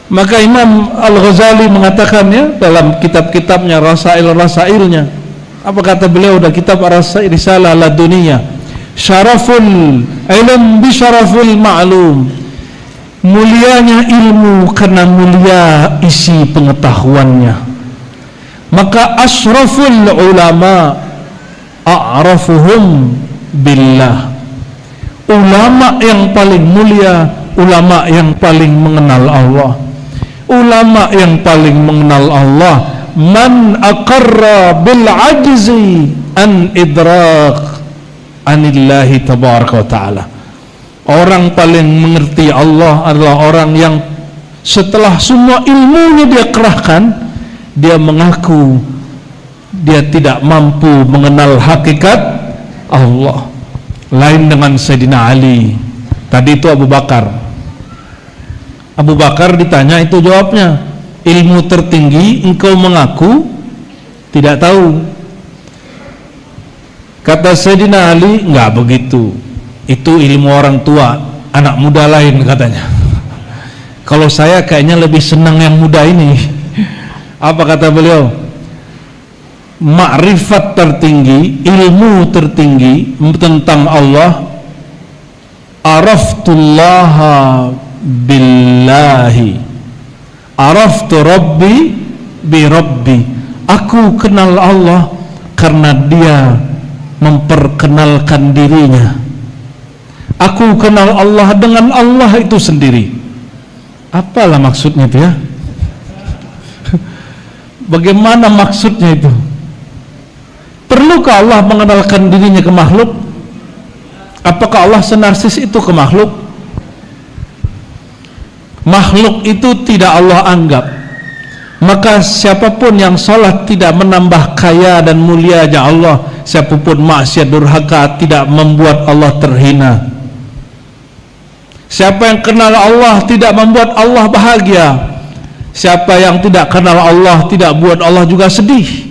Maka Imam Al-Ghazali mengatakan, ya, dalam kitab-kitabnya, Rasail-Rasailnya, apa kata beliau dalam kitab Risalah Laduniyah, syaraful ilm bi syaraful ma'lum, mulianya ilmu karena mulia isi pengetahuannya. Maka asyraful ulama a'rafuhum billah, ulama yang paling mulia, ulama yang paling mengenal Allah. Ulama yang paling mengenal Allah, man aqarra bil ajzi an idrak anillahi tabaraka wa ta'ala. Orang paling mengerti Allah adalah orang yang setelah semua ilmunya dia kerahkan, dia mengaku dia tidak mampu mengenal hakikat Allah. Lain dengan Sayyidina Ali. Tadi itu Abu Bakar. Abu Bakar ditanya, itu jawabnya, ilmu tertinggi engkau mengaku tidak tahu. Kata Sayyidina Ali, enggak begitu, itu ilmu orang tua, anak muda lain katanya. Kalau saya kayaknya lebih senang yang muda ini. Apa kata beliau? Makrifat tertinggi, ilmu tertinggi tentang Allah, araftullaha billahi, araftu rabbi bi rabbi. Aku kenal Allah karena dia memperkenalkan dirinya. Aku kenal Allah dengan Allah itu sendiri. Apalah maksudnya itu, ya? Bagaimana maksudnya itu? Perlukah Allah mengenalkan dirinya ke makhluk? Apakah Allah senarsis itu ke makhluk? Makhluk itu tidak Allah anggap. Maka siapapun yang sholat tidak menambah kaya dan mulianya Allah, siapapun maksiat durhaka tidak membuat Allah terhina. Siapa yang kenal Allah tidak membuat Allah bahagia. Siapa yang tidak kenal Allah tidak buat Allah juga sedih.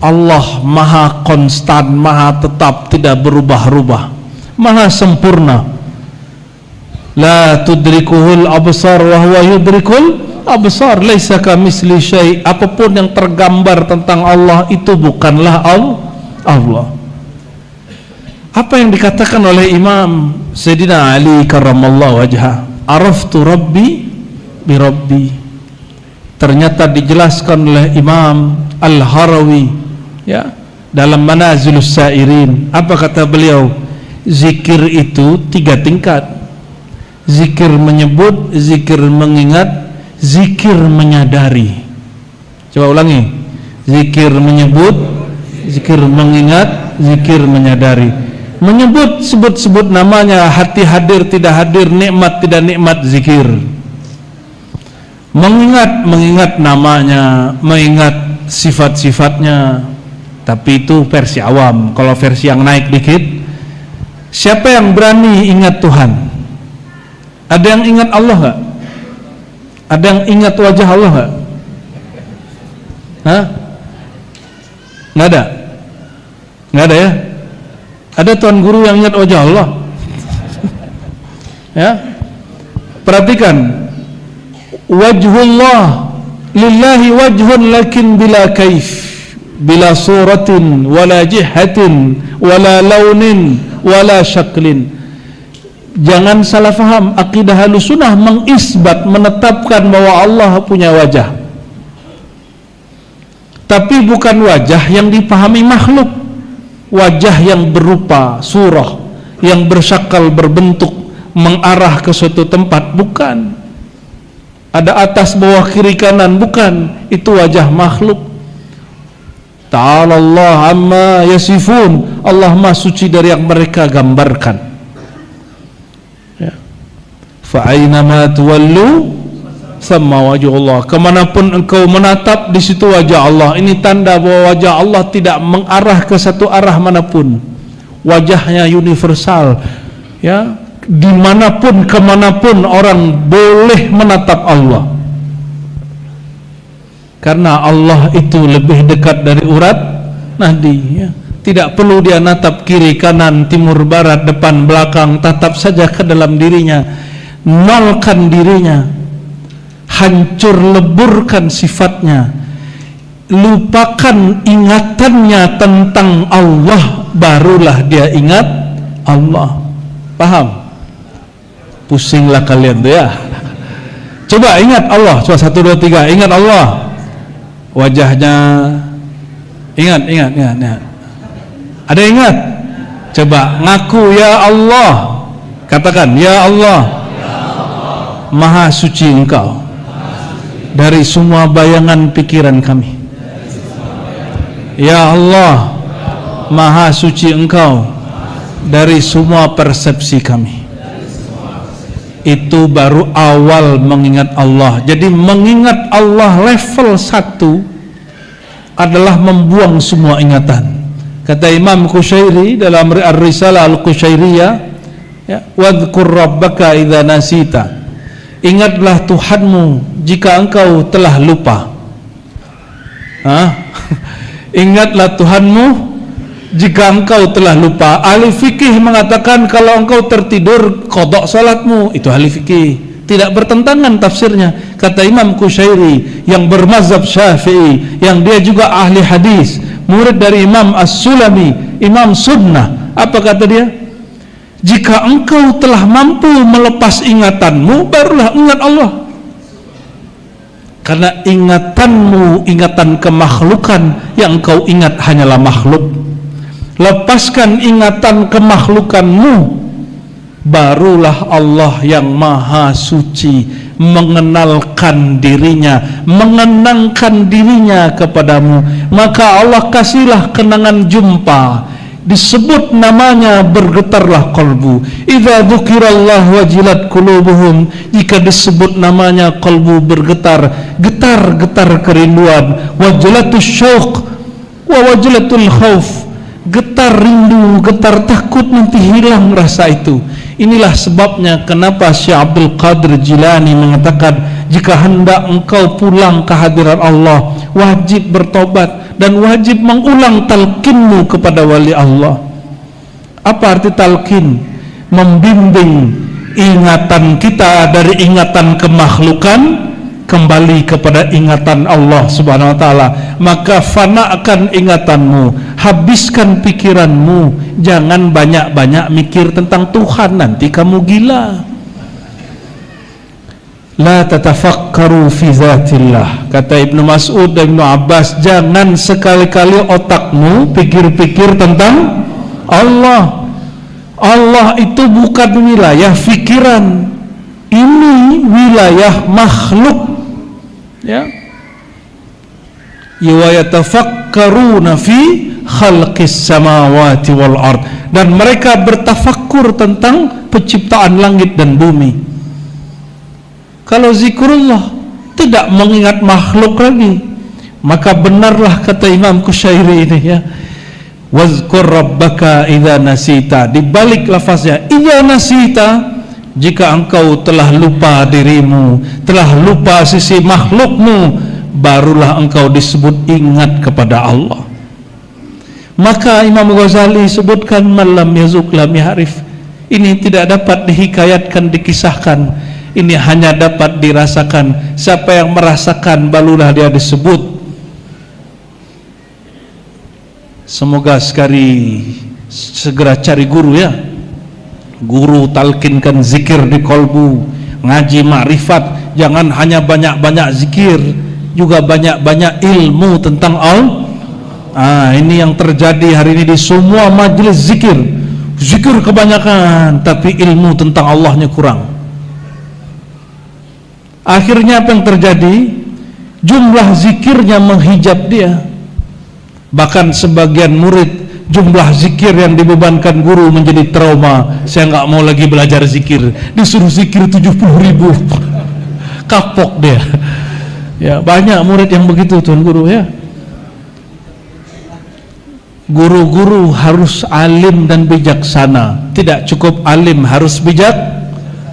Allah maha konstan, maha tetap, tidak berubah-ubah, maha sempurna. La tudrikuhul absar wa huwa yudrikul absar, laisa kamitsli syai'. Apapun yang tergambar tentang Allah itu bukanlah Allah. Apa yang dikatakan oleh Imam Sayyidina Ali karramallahu wajhah, araftu rabbi bi rabbi. Ternyata dijelaskan oleh Imam Al-Harawi, ya, dalam Manazilus Sairin. Apa kata beliau? Zikir itu 3 tingkat. Zikir menyebut, zikir mengingat, zikir menyadari. Coba ulangi. Zikir menyebut, zikir mengingat, zikir menyadari. Menyebut, sebut-sebut namanya, hati hadir tidak hadir, nikmat tidak nikmat, zikir. Mengingat namanya, mengingat sifat-sifatnya. Tapi itu versi awam. Kalau versi yang naik dikit, siapa yang berani ingat Tuhan? Ada yang ingat Allah gak? Ada yang ingat wajah Allah gak? Hah? Nggak ada? Nggak ada ya? Ada tuan guru yang ingat wajah Allah? Ya, perhatikan, wajhullah lillahi wajhun lakin bila kaif, bila suratin wala jihatin wala launin wala syaklin. Jangan salah faham, akidah Ahlussunnah mengisbat, menetapkan bahwa Allah punya wajah, tapi bukan wajah yang dipahami makhluk, wajah yang berupa surah, yang bersakal, berbentuk, mengarah ke suatu tempat, bukan. Ada atas, bawah, kiri, kanan, bukan. Itu wajah makhluk. Ta'ala Allah amma yasifun, Allah maha suci dari yang mereka gambarkan. Ya. Fa'ainama tuwallu sama wajah Allah. Kemanapun engkau menatap, di situ wajah Allah. Ini tanda bahwa wajah Allah tidak mengarah ke satu arah manapun. Wajahnya universal. Ya, dimanapun, kemanapun orang boleh menatap Allah. Karena Allah itu lebih dekat dari urat nadi. Ya. Tidak perlu dia natap kiri, kanan, timur, barat, depan, belakang. Tatap saja ke dalam dirinya. Nolkan dirinya. Hancur leburkan sifatnya. Lupakan ingatannya tentang Allah. Barulah dia ingat Allah. Paham? Pusinglah kalian tuh ya. Coba ingat Allah. Coba 1, 2, 3. Ingat Allah. Wajahnya. Ingat. Ada ingat? Coba ngaku, ya Allah. Katakan, ya Allah, maha suci engkau dari semua bayangan pikiran kami. Ya Allah, maha suci engkau dari semua persepsi kami. Itu baru awal mengingat Allah. Jadi mengingat Allah level 1 adalah membuang semua ingatan. Kata Imam Qushairi dalam Ar-Risalah Al-Qushairiyah, ya, wadhkur rabbaka idza nasita. Ingatlah Tuhanmu jika engkau telah lupa. Ingatlah Tuhanmu jika engkau telah lupa. Ahli fikih mengatakan kalau engkau tertidur, qadha salatmu. Itu ahli fikih, tidak bertentangan tafsirnya. Kata Imam Qushairi yang bermazhab Syafi'i, yang dia juga ahli hadis, murid dari Imam As-Sulami, Imam Sunnah. Apa kata dia? Jika engkau telah mampu melepas ingatanmu, barulah ingat Allah. Karena ingatanmu, ingatan kemakhlukan, yang engkau ingat hanyalah makhluk. Lepaskan ingatan kemakhlukanmu, barulah Allah yang maha suci, mengenalkan dirinya, mengenangkan dirinya kepadamu, maka Allah kasihlah kenangan jumpa. Disebut namanya, bergetarlah kalbu. Idza dzukirallah wajilat qulubuhum, jika disebut namanya kalbu bergetar, getar kerinduan. Wajilatus syauq wa wajilatul khauf, getar rindu, getar takut nanti hilang rasa itu. Inilah sebabnya kenapa Syekh Abdul Qadir Jilani mengatakan, jika hendak engkau pulang ke hadirat Allah, wajib bertobat dan wajib mengulang talqinmu kepada wali Allah. Apa arti talqin? Membimbing ingatan kita dari ingatan kemakhlukan kembali kepada ingatan Allah Subhanahu wa taala. Maka fanakan ingatanmu, habiskan pikiranmu, jangan banyak-banyak mikir tentang Tuhan, nanti kamu gila. La tatafakkaru fi zatillah, kata Ibnu Mas'ud dan Ibnu Abbas, jangan sekali-kali otakmu pikir-pikir tentang Allah. Allah itu bukan wilayah pikiran, ini wilayah makhluk. Ya, yatafakkaruna fi khalqis samawati wal ard, dan mereka bertafakkur tentang penciptaan langit dan bumi. Kalau zikrullah tidak mengingat makhluk lagi, maka benarlah kata Imam Kusyairi ini, ya, wazkur rabbaka idza nasita, di balik lafaznya idza nasita, jika engkau telah lupa dirimu, telah lupa sisi makhlukmu, barulah engkau disebut ingat kepada Allah. Maka Imam Ghazali sebutkan, malam yazuk lam ya'rif, ini tidak dapat dihikayatkan, dikisahkan, ini hanya dapat dirasakan. Siapa yang merasakan, barulah dia disebut. Semoga sekali segera cari guru, ya, guru talkinkan zikir di kolbu, ngaji ma'rifat, jangan hanya banyak-banyak zikir, juga banyak-banyak ilmu tentang Allah. Ini yang terjadi hari ini di semua majelis zikir. Zikir kebanyakan, tapi ilmu tentang Allahnya kurang. Akhirnya apa yang terjadi? Jumlah zikirnya menghijab dia. Bahkan sebagian murid, jumlah zikir yang dibebankan guru menjadi trauma. Saya nggak mau lagi belajar zikir, disuruh zikir 70.000. Kapok dia. Ya, banyak murid yang begitu, Tuan Guru, ya. Guru-guru harus alim dan bijaksana. Tidak cukup alim, harus bijak.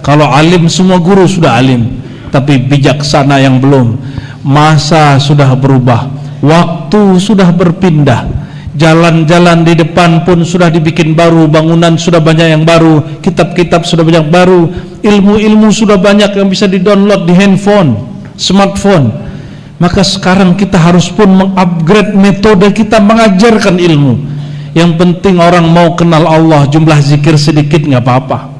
Kalau alim, semua guru sudah alim, tapi bijaksana yang belum. Masa sudah berubah, waktu sudah berpindah, jalan-jalan di depan pun sudah dibikin baru, bangunan sudah banyak yang baru, kitab-kitab sudah banyak baru, ilmu-ilmu sudah banyak yang bisa di-download di handphone, smartphone. Maka sekarang kita harus pun mengupgrade metode kita mengajarkan ilmu. Yang penting orang mau kenal Allah, jumlah zikir sedikit nggak apa-apa.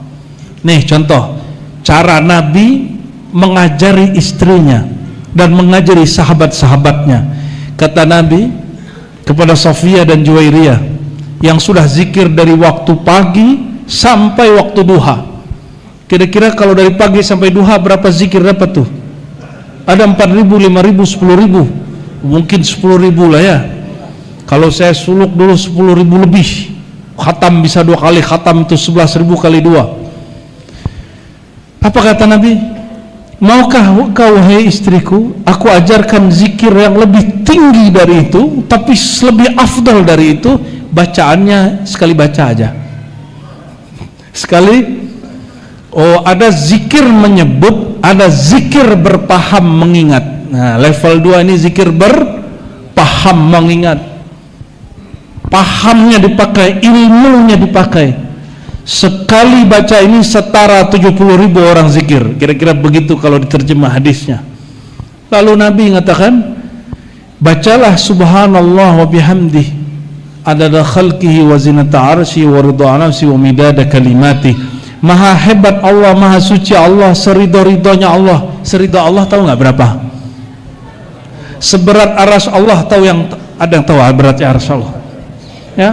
Nih contoh, cara Nabi mengajari istrinya dan mengajari sahabat-sahabatnya. Kata Nabi kepada Safiyah dan Juwairiyah yang sudah zikir dari waktu pagi sampai waktu duha. Kira-kira kalau dari pagi sampai duha berapa zikir dapat tuh? Ada 4.000, 5.000, 10.000, mungkin 10.000 lah, ya. Kalau saya suluk dulu 10.000 lebih, khatam bisa 2 kali khatam, itu 11.000 kali 2. Apa kata Nabi? Maukah kau, wahai istriku, aku ajarkan zikir yang lebih tinggi dari itu, tapi lebih afdal dari itu? Bacaannya sekali baca aja, sekali. Oh, ada zikir menyebut, ada zikir berpaham mengingat. Nah, level 2 ini zikir berpaham mengingat. Pahamnya dipakai, ilmunya dipakai. Sekali baca ini setara 70.000 orang zikir. Kira-kira begitu kalau diterjemah hadisnya. Lalu Nabi mengatakan, bacalah subhanallah wa bihamdih adada khalqihi wa zinata arsyi wa ridha nafsi wa midada kalimati. Maha hebat Allah, maha suci Allah, seridho-ridhonya Allah. Seridho Allah tahu nggak berapa? Seberat arsy Allah, tahu yang ada yang tahu beratnya arsy Allah? Ya.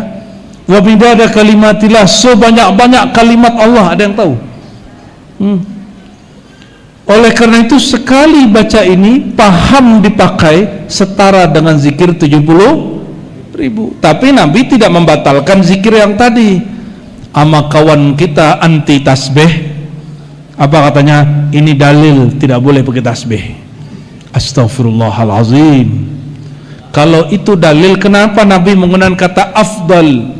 Wa midada kalimatillah, sebanyak-banyak kalimat Allah, ada yang tahu? Oleh karena itu sekali baca ini paham dipakai setara dengan zikir 70.000. Tapi Nabi tidak membatalkan zikir yang tadi. Ama kawan kita anti tasbih, apa katanya? Ini dalil tidak boleh pakai tasbih. Astaghfirullahalazim. Kalau itu dalil, kenapa Nabi menggunakan kata afdal?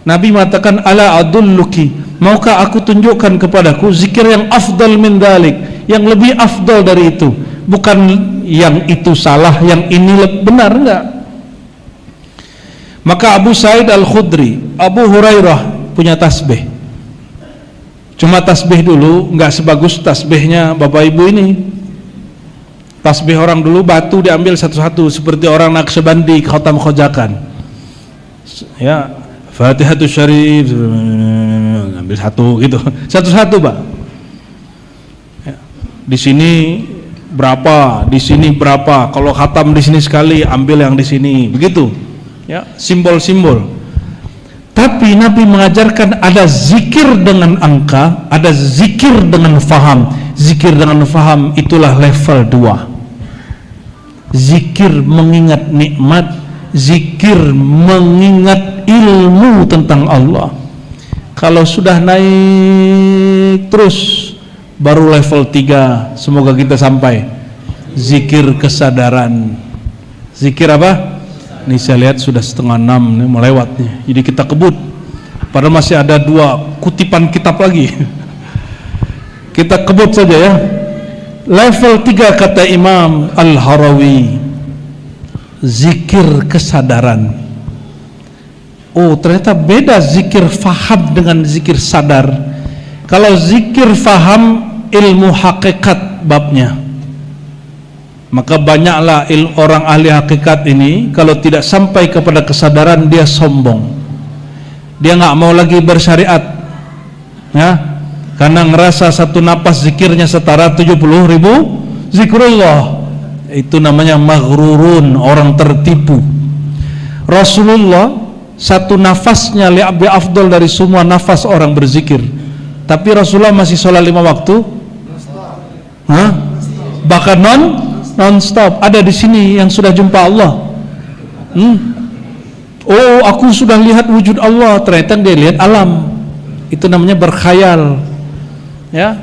Nabi mengatakan ala adulluki, maukah aku tunjukkan kepadaku zikir yang afdal min dalik, yang lebih afdal dari itu? Bukan yang itu salah, yang ini benar, enggak. Maka Abu Sa'id Al-Khudri, Abu Hurairah punya tasbih. Cuma tasbih dulu enggak sebagus tasbihnya Bapak Ibu ini. Tasbih orang dulu batu diambil satu-satu seperti orang Naqsyabandi khatam khojakan. Ya, Fatihatul Syarif ambil satu gitu. Satu-satu, Pak. Ya. Di sini berapa, di sini berapa. Kalau khatam di sini sekali, ambil yang di sini. Begitu. Ya, simbol-simbol. Tapi Nabi mengajarkan ada zikir dengan angka, ada zikir dengan faham. Zikir dengan faham itulah level 2. Zikir mengingat nikmat, zikir mengingat ilmu tentang Allah. Kalau sudah naik terus, baru level 3. Semoga kita sampai. Zikir kesadaran. Zikir apa? Ini saya lihat sudah 5:30 nih, melewat nih. Jadi kita kebut. Padahal masih ada 2 kutipan kitab lagi. Kita kebut saja ya. Level 3 kata Imam Al-Harawi, zikir kesadaran. Oh, ternyata beda zikir faham dengan zikir sadar. Kalau zikir faham, ilmu hakikat babnya. Maka banyaklah orang ahli hakikat ini kalau tidak sampai kepada kesadaran dia sombong. Dia nggak mau lagi bersyariat, ya, karena ngerasa satu napas zikirnya setara 70.000 zikrullah. Itu namanya maghrurun, orang tertipu. Rasulullah satu nafasnya lebih afdal dari semua nafas orang berzikir. Tapi Rasulullah masih sholat 5 waktu, bahkan non-stop. Ada di sini yang sudah jumpa Allah. Oh, aku sudah lihat wujud Allah. Ternyata dia lihat alam. Itu namanya berkhayal. Ya,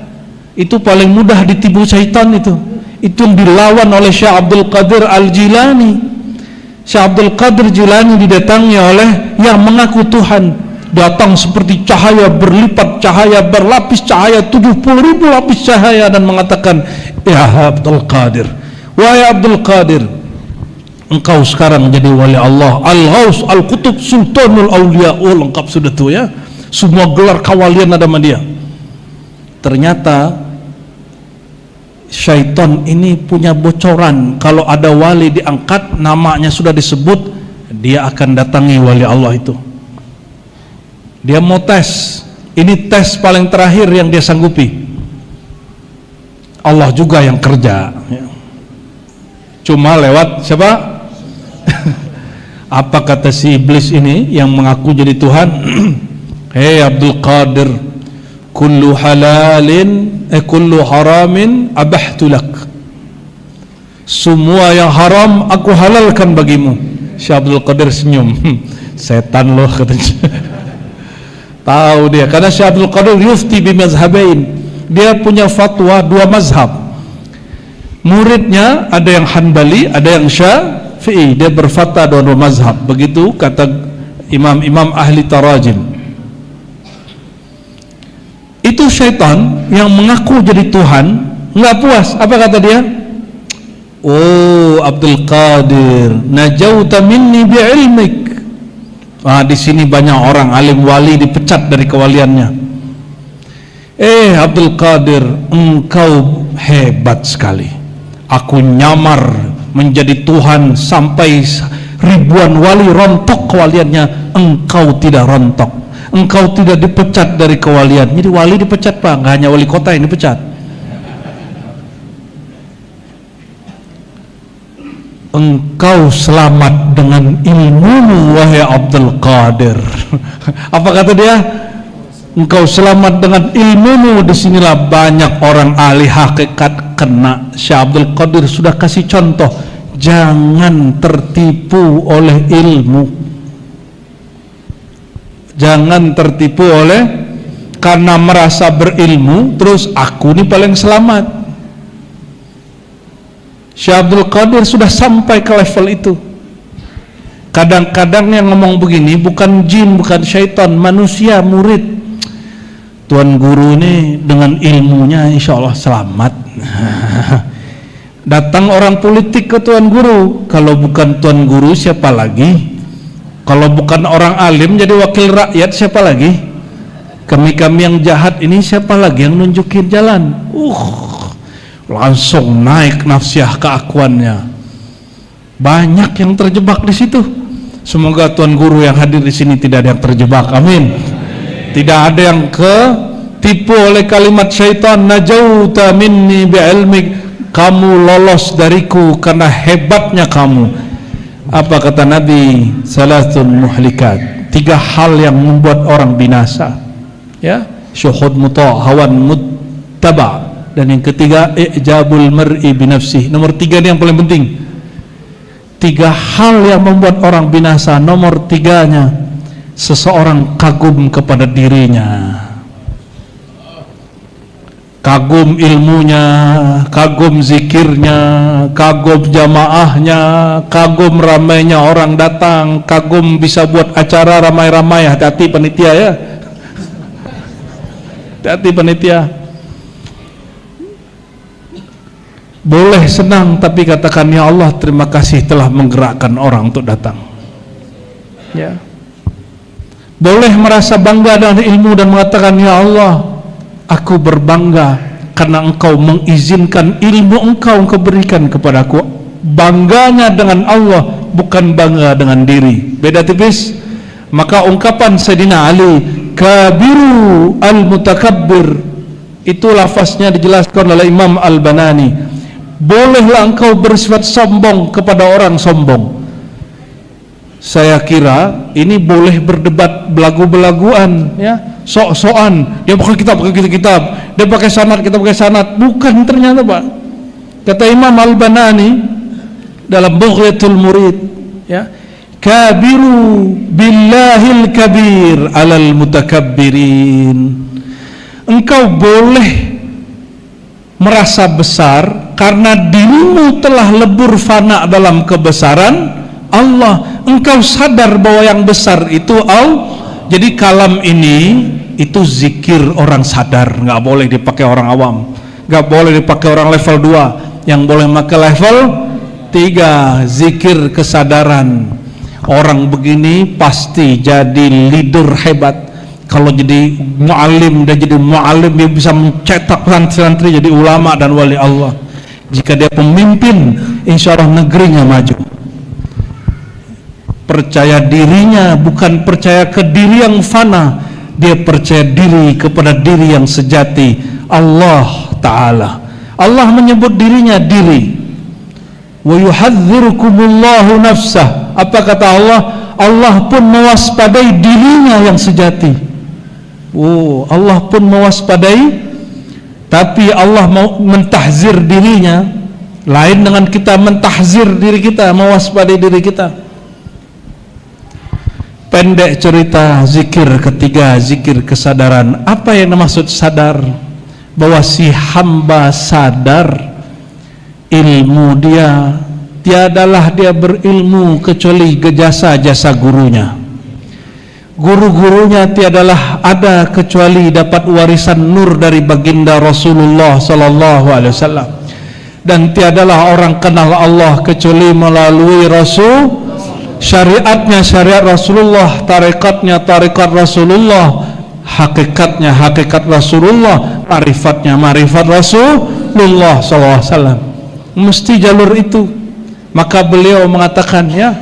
itu paling mudah ditipu syaitan itu. Itu yang dilawan oleh Syekh Abdul Qadir Al-Jilani. Syekh Abdul Qadir Jilani didatangi oleh yang mengaku Tuhan. Datang seperti cahaya berlipat, cahaya berlapis, cahaya 70.000 lapis cahaya, dan mengatakan, ya Abdul Qadir, wahai Abdul Qadir, engkau sekarang jadi wali Allah, Al-Ghaus, Al-Qutub, Sultanul Aulia. Oh, lengkap sudah tuh ya. Semua gelar kawalian ada sama dia. Ternyata syaitan ini punya bocoran. Kalau ada wali diangkat, namanya sudah disebut, dia akan datangi wali Allah itu. Dia mau tes. Ini tes paling terakhir yang dia sanggupi. Allah juga yang kerja. Cuma lewat siapa? Apa kata si iblis ini yang mengaku jadi Tuhan? Hei Abdul Qadir, kullu halalin kullu haramin abahtu lak. Semua yang haram aku halalkan bagimu. Syekh Abdul Qadir senyum. Setan loh katanya. Tahu dia, karena Syekh Abdul Qadir yufti bi mazhabain. Dia punya fatwa 2 mazhab. Muridnya ada yang Hanbali, ada yang Syafi'i. Dia berfatwa 2 mazhab. Begitu kata imam-imam ahli tarajim. Itu syaitan yang mengaku jadi Tuhan, nggak puas. Apa kata dia? Oh Abdul Qadir, najauta minni bi'ilmik. Di sini banyak orang alim wali dipecat dari kewaliannya. Abdul Qadir, engkau hebat sekali. Aku nyamar menjadi Tuhan sampai ribuan wali rontok kewaliannya. Engkau tidak rontok. Engkau tidak dipecat dari kewalian. Jadi wali dipecat, Pak, nggak hanya wali kota yang dipecat. Engkau selamat dengan ilmu, wahai Abdul Qadir. Apa kata dia? engkau selamat dengan ilmumu. Disinilah banyak orang ahli hakikat kena. Syekh Abdul Qadir sudah kasih contoh, jangan tertipu oleh ilmu, jangan tertipu oleh karena merasa berilmu terus aku ini paling selamat. Syekh Abdul Qadir sudah sampai ke level itu. Kadang-kadang yang ngomong begini bukan jin, bukan syaitan, manusia, murid. Tuan guru ini dengan ilmunya insya Allah selamat. Datang orang politik ke tuan guru, kalau bukan tuan guru siapa lagi? Kalau bukan orang alim jadi wakil rakyat siapa lagi? Kami-kami yang jahat ini siapa lagi yang nunjukin jalan? Langsung naik nafsiah keakuannya. Banyak yang terjebak di situ. Semoga tuan guru yang hadir di sini tidak ada yang terjebak. Amin. Tidak ada yang ketipu oleh kalimat syaitan, najauta minni bi'ilmik, kamu lolos dariku karena hebatnya kamu. Apa kata Nabi? Salatun muhlikat, 3 hal yang membuat orang binasa. Ya, syuhud muta', hawan muttaba', dan yang ketiga i'jabul mar'i binafsih. Nomor 3 ini yang paling penting. 3 hal yang membuat orang binasa. Nomor 3-nya, seseorang kagum kepada dirinya, kagum ilmunya, kagum zikirnya, kagum jamaahnya, kagum ramainya orang datang, kagum bisa buat acara ramai-ramai. Hati-hati panitia ya, hati-hati panitia. Boleh senang tapi katakan, ya Allah terima kasih telah menggerakkan orang untuk datang. Ya. Boleh merasa bangga dengan ilmu dan mengatakan, ya Allah aku berbangga karena engkau mengizinkan ilmu engkau berikan kepadaku. Bangganya dengan Allah, bukan bangga dengan diri. Beda tipis. Maka ungkapan Sayyidina Ali, kabiru al-mutakabbir, itu lafaznya dijelaskan oleh Imam Al-Banani. Bolehlah engkau bersifat sombong kepada orang sombong. Saya kira ini boleh berdebat belagu-belaguan, ya, sok-sokan. Dia pakai kitab, dia pakai sanad, kita pakai sanad. Bukan ternyata, Pak. Kata Imam Al-Banani dalam Bughyatul Murid, ya, kabiru billahil kabir alal mutakabbirin. Engkau boleh merasa besar karena dirimu telah lebur fana dalam kebesaran Allah. Engkau sadar bahwa yang besar itu Allah. Jadi kalam ini itu zikir orang sadar, nggak boleh dipakai orang awam, nggak boleh dipakai orang level 2. Yang boleh pakai level 3, zikir kesadaran. Orang begini pasti jadi leader hebat. Kalau jadi mu'alim, dia jadi mu'alim, dia bisa mencetak santri-santri jadi ulama dan wali Allah. Jika dia pemimpin, insya Allah negerinya maju. Percaya dirinya bukan percaya ke diri yang fana, dia percaya diri kepada diri yang sejati, Allah Ta'ala. Allah menyebut dirinya diri. Wa yuhadzirukumullahu nafsah. Apa kata Allah? Allah pun mewaspadai dirinya yang sejati. Allah pun mewaspadai, tapi Allah mau mentahzir dirinya. Lain dengan kita mentahzir diri kita, mewaspadai diri kita. Pendek cerita, zikir ketiga, zikir kesadaran. Apa yang dimaksud sadar? Bahwa si hamba sadar ilmu dia, tiadalah dia berilmu kecuali jasa-jasa gurunya. Guru-gurunya tiadalah ada kecuali dapat warisan nur dari baginda Rasulullah sallallahu alaihi wasallam. Dan tiadalah orang kenal Allah kecuali melalui Rasul. Syariatnya syariat Rasulullah, tarikatnya tarikat Rasulullah, hakikatnya hakikat Rasulullah, marifatnya marifat Rasulullah sallallahu alaihi wasallam. Mesti jalur itu. Maka beliau mengatakan, ya,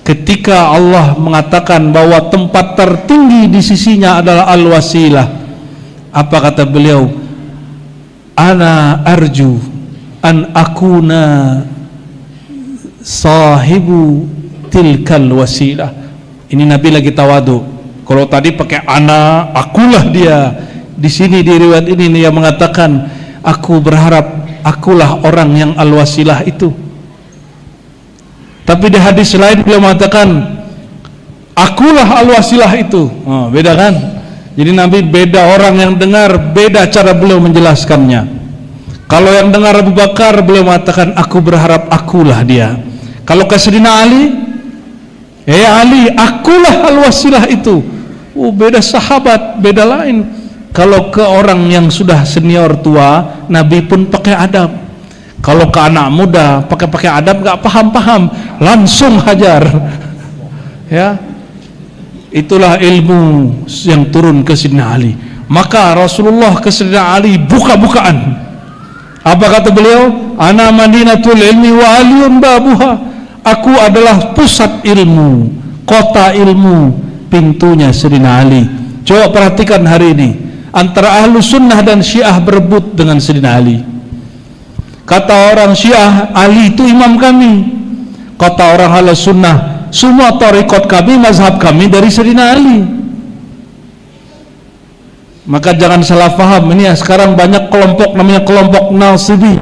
ketika Allah mengatakan bahwa tempat tertinggi di sisinya adalah al-wasilah, apa kata beliau? Ana arju an akuna sahibu tilkal wasilah. Ini Nabi lagi tawadu. Kalau tadi pakai ana, akulah dia. Di sini di riwayat ini dia mengatakan, aku berharap akulah orang yang al-wasilah itu. Tapi di hadis lain beliau mengatakan, akulah al-wasilah itu. Oh, beda kan? Jadi Nabi beda, orang yang dengar beda cara beliau menjelaskannya. Kalau yang dengar Abu Bakar, beliau mengatakan, aku berharap akulah dia. Kalau ke Sayyidina Ali, Ali, akulah al-wasilah itu. Oh, beda sahabat, beda lain. Kalau ke orang yang sudah senior tua, Nabi pun pakai adab. Kalau ke anak muda pakai adab, nggak paham, langsung hajar. Ya, itulah ilmu yang turun ke Sayyidina Ali. Maka Rasulullah ke Sayyidina Ali buka-bukaan. Apa kata beliau? Ana madinatul ilmi wa aliyun babuha. Aku adalah pusat ilmu, kota ilmu, pintunya Sayyidina Ali. Coba perhatikan hari ini, antara ahlu sunnah dan syiah berebut dengan Sayyidina Ali. Kata orang syiah, Ali itu imam kami. Kata orang ahlu sunnah, semua tarekat kami, mazhab kami dari Sayyidina Ali. Maka jangan salah faham. Ini ya, sekarang banyak kelompok namanya kelompok Nasibi.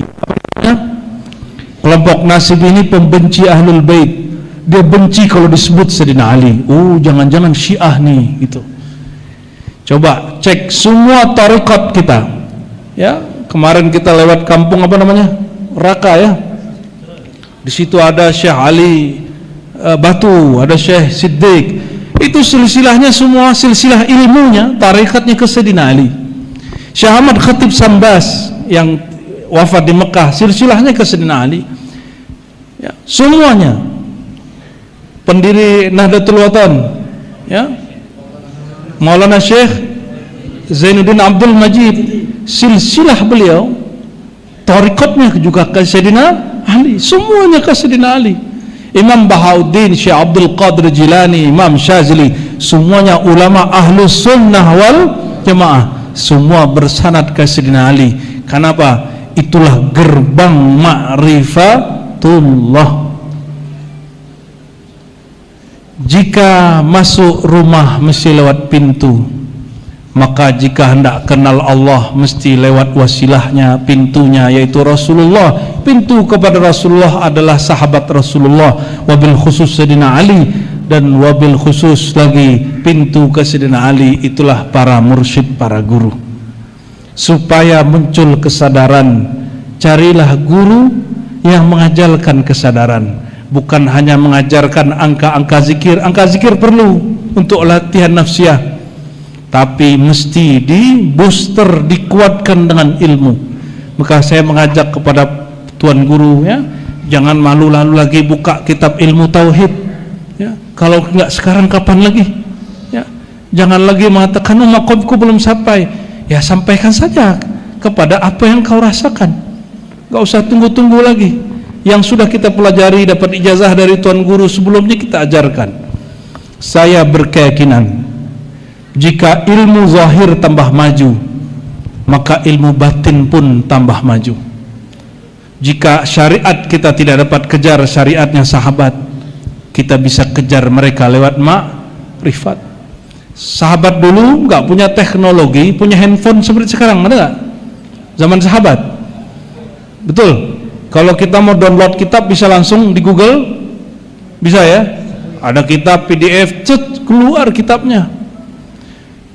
Kelompok Nasibi ini pembenci Ahlul Bait. Dia benci kalau disebut Sayyidina Ali. Oh, jangan-jangan syiah nih gitu. Coba cek semua tarekat kita. Ya, kemarin kita lewat kampung apa namanya? Raka ya. Di situ ada Syekh Ali Batu, ada Syekh Siddiq. Itu silsilahnya semua silsilah ilmunya, tarekatnya ke Sayyidina Ali. Syekh Ahmad Khatib Sambas yang wafat di Mekah, silsilahnya ke Sayyidina Ali. Ya, semuanya. Pendiri Nahdlatul Watan, ya. Maulana Syekh Zainuddin Abdul Majid, silsilah beliau, tarekatnya juga ke Sayyidina Ali, semuanya ke Sayyidina Ali. Imam Bahauddin, Syekh Abdul Qadir Jilani, Imam Syazili, semuanya ulama ahlus sunnah wal jamaah, semua bersanad ke Sayyidina Ali. Kenapa? Itulah gerbang ma'rifatullah. Jika masuk rumah mesti lewat pintu, maka jika hendak kenal Allah mesti lewat wasilahnya, pintunya, yaitu Rasulullah. Pintu kepada Rasulullah adalah sahabat Rasulullah, wabil khusus Sayyidina Ali, dan wabil khusus lagi pintu ke Sayyidina Ali itulah para mursyid, para guru. Supaya muncul kesadaran, carilah guru yang mengajarkan kesadaran. Bukan hanya mengajarkan angka-angka zikir. Angka zikir perlu untuk latihan nafsiyah, tapi mesti di booster, dikuatkan dengan ilmu. Maka saya mengajak kepada tuan guru, ya, jangan malu-lalu lagi buka kitab ilmu tauhid. Ya, kalau enggak sekarang kapan lagi? Ya, jangan lagi mengatakan makomku belum sampai. Ya, sampaikan saja kepada apa yang kau rasakan. Enggak usah tunggu-tunggu lagi. Yang sudah kita pelajari, dapat ijazah dari tuan guru sebelumnya kita ajarkan. Saya berkeyakinan jika ilmu zahir tambah maju, maka ilmu batin pun tambah maju. Jika syariat kita tidak dapat kejar syariatnya sahabat, kita bisa kejar mereka lewat ma'rifat. Sahabat dulu nggak punya teknologi, punya handphone seperti sekarang, ada nggak? Zaman sahabat, betul. Kalau kita mau download kitab bisa langsung di Google, bisa ya. Ada kitab PDF, cet, keluar kitabnya.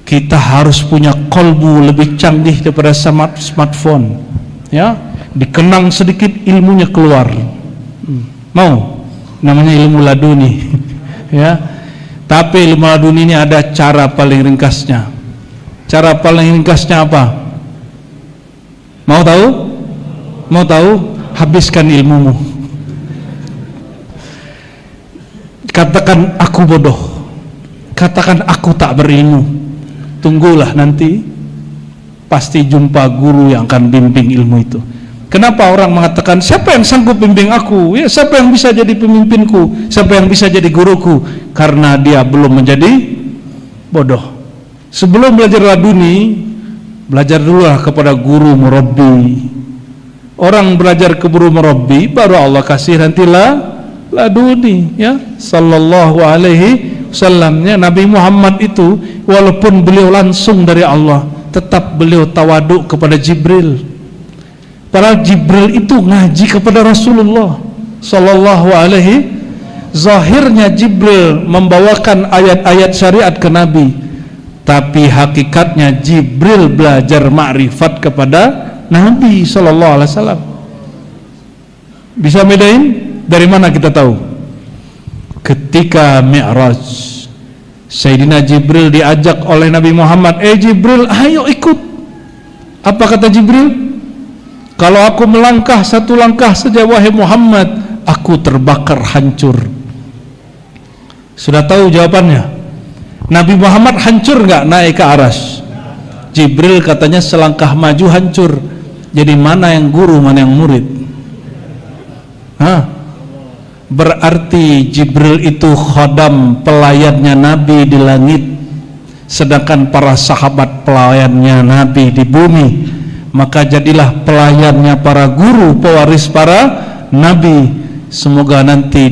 Kita harus punya kolbu lebih canggih daripada smartphone, ya. Dikenang sedikit ilmunya keluar. Mau? Namanya ilmu laduni, ya. Tapi ilmu laduni ini ada cara paling ringkasnya. Cara paling ringkasnya apa? Mau tahu? Mau tahu? Habiskan ilmumu. Katakan aku bodoh, katakan aku tak berilmu. Tunggulah nanti pasti jumpa guru yang akan bimbing ilmu itu. Kenapa orang mengatakan siapa yang sanggup bimbing aku? Ya, siapa yang bisa jadi pemimpinku? Siapa yang bisa jadi guruku? Karena dia belum menjadi bodoh. Sebelum belajar laduni, belajar dululah kepada guru murabbi. Orang belajar ke guru murabbi, baru Allah kasih nantilah laduni, ya. Sallallahu alaihi Sallamnya Nabi Muhammad itu walaupun beliau langsung dari Allah, tetap beliau tawaduk kepada Jibril. Padahal Jibril itu ngaji kepada Rasulullah sallallahu alaihi. Zahirnya Jibril membawakan ayat-ayat syariat ke Nabi, tapi hakikatnya Jibril belajar ma'rifat kepada Nabi sallallahu alaihi wasallam. Bisa bedain? Dari mana kita tahu? Ketika Mi'raj, Sayyidina Jibril diajak oleh Nabi Muhammad, Jibril, ayo ikut. Apa kata Jibril? Kalau aku melangkah satu langkah saja wahai Muhammad, aku terbakar hancur. Sudah tahu jawabannya? Nabi Muhammad hancur nggak naik ke aras? Jibril katanya selangkah maju hancur. Jadi mana yang guru, mana yang murid? Berarti Jibril itu khodam, pelayannya Nabi di langit, sedangkan para sahabat pelayannya Nabi di bumi. Maka jadilah pelayannya para guru, pewaris para Nabi. Semoga nanti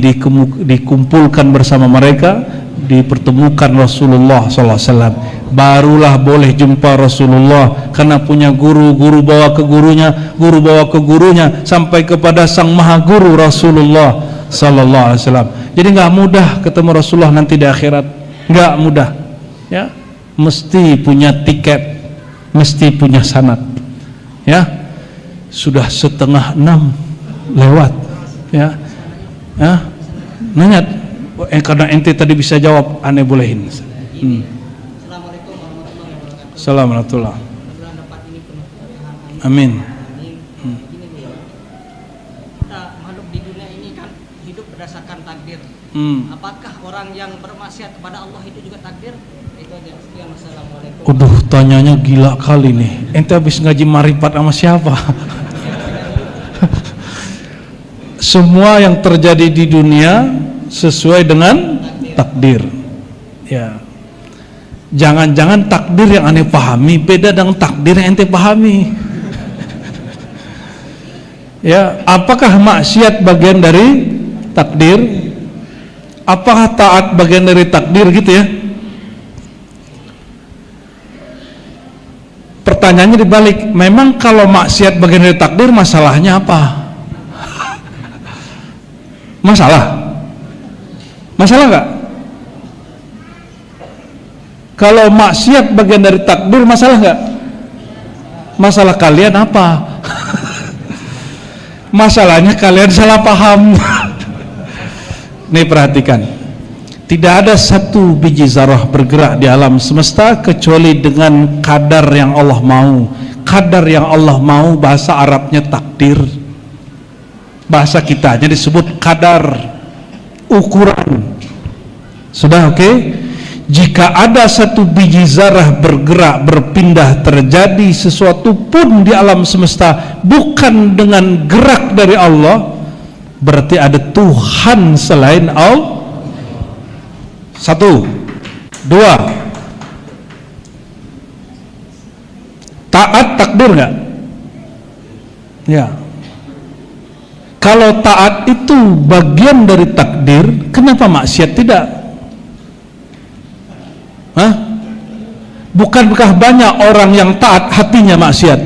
dikumpulkan bersama mereka, dipertemukan Rasulullah SAW. Barulah boleh jumpa Rasulullah, karena punya guru, guru bawa ke gurunya, guru bawa ke gurunya, sampai kepada sang maha guru Rasulullah SAW. Jadi nggak mudah ketemu Rasulullah nanti di akhirat, nggak mudah. Ya, mesti punya tiket, mesti punya sanad. Ya, sudah 5:30 lewat. Ya. Nanya, karena ente tadi bisa jawab, aneh bolehin. Assalamualaikum warahmatullahi wabarakatuh. Amin. Kita makhluk di dunia ini kan hidup berdasarkan takdir. Apakah orang yang bermaksiat kepada Allah itu juga takdir? Itu aja. Assalamualaikum. Tanyanya gila kali nih. Ente habis ngaji marifat sama siapa? Semua yang terjadi di dunia sesuai dengan takdir. Ya. Jangan-jangan takdir yang aneh pahami beda dengan takdir yang ente pahami. Ya, apakah maksiat bagian dari takdir? Apakah taat bagian dari takdir gitu ya? Pertanyaannya dibalik, memang kalau maksiat bagian dari takdir, masalahnya apa? Masalah nggak? Kalau maksiat bagian dari takdir, masalah nggak? Masalah kalian apa? Masalahnya kalian salah paham. Nih perhatikan, tidak ada satu biji zarah bergerak di alam semesta kecuali dengan kadar yang Allah mau. Kadar yang Allah mau bahasa Arabnya takdir, bahasa kitanya disebut kadar, ukuran. Sudah oke? Jika ada satu biji zarah bergerak, berpindah, terjadi sesuatu pun di alam semesta bukan dengan gerak dari Allah, berarti ada Tuhan selain Allah. 1, 2. Taat takdir nggak? Ya. Kalau taat itu bagian dari takdir, kenapa maksiat tidak? Bukankah banyak orang yang taat hatinya maksiat?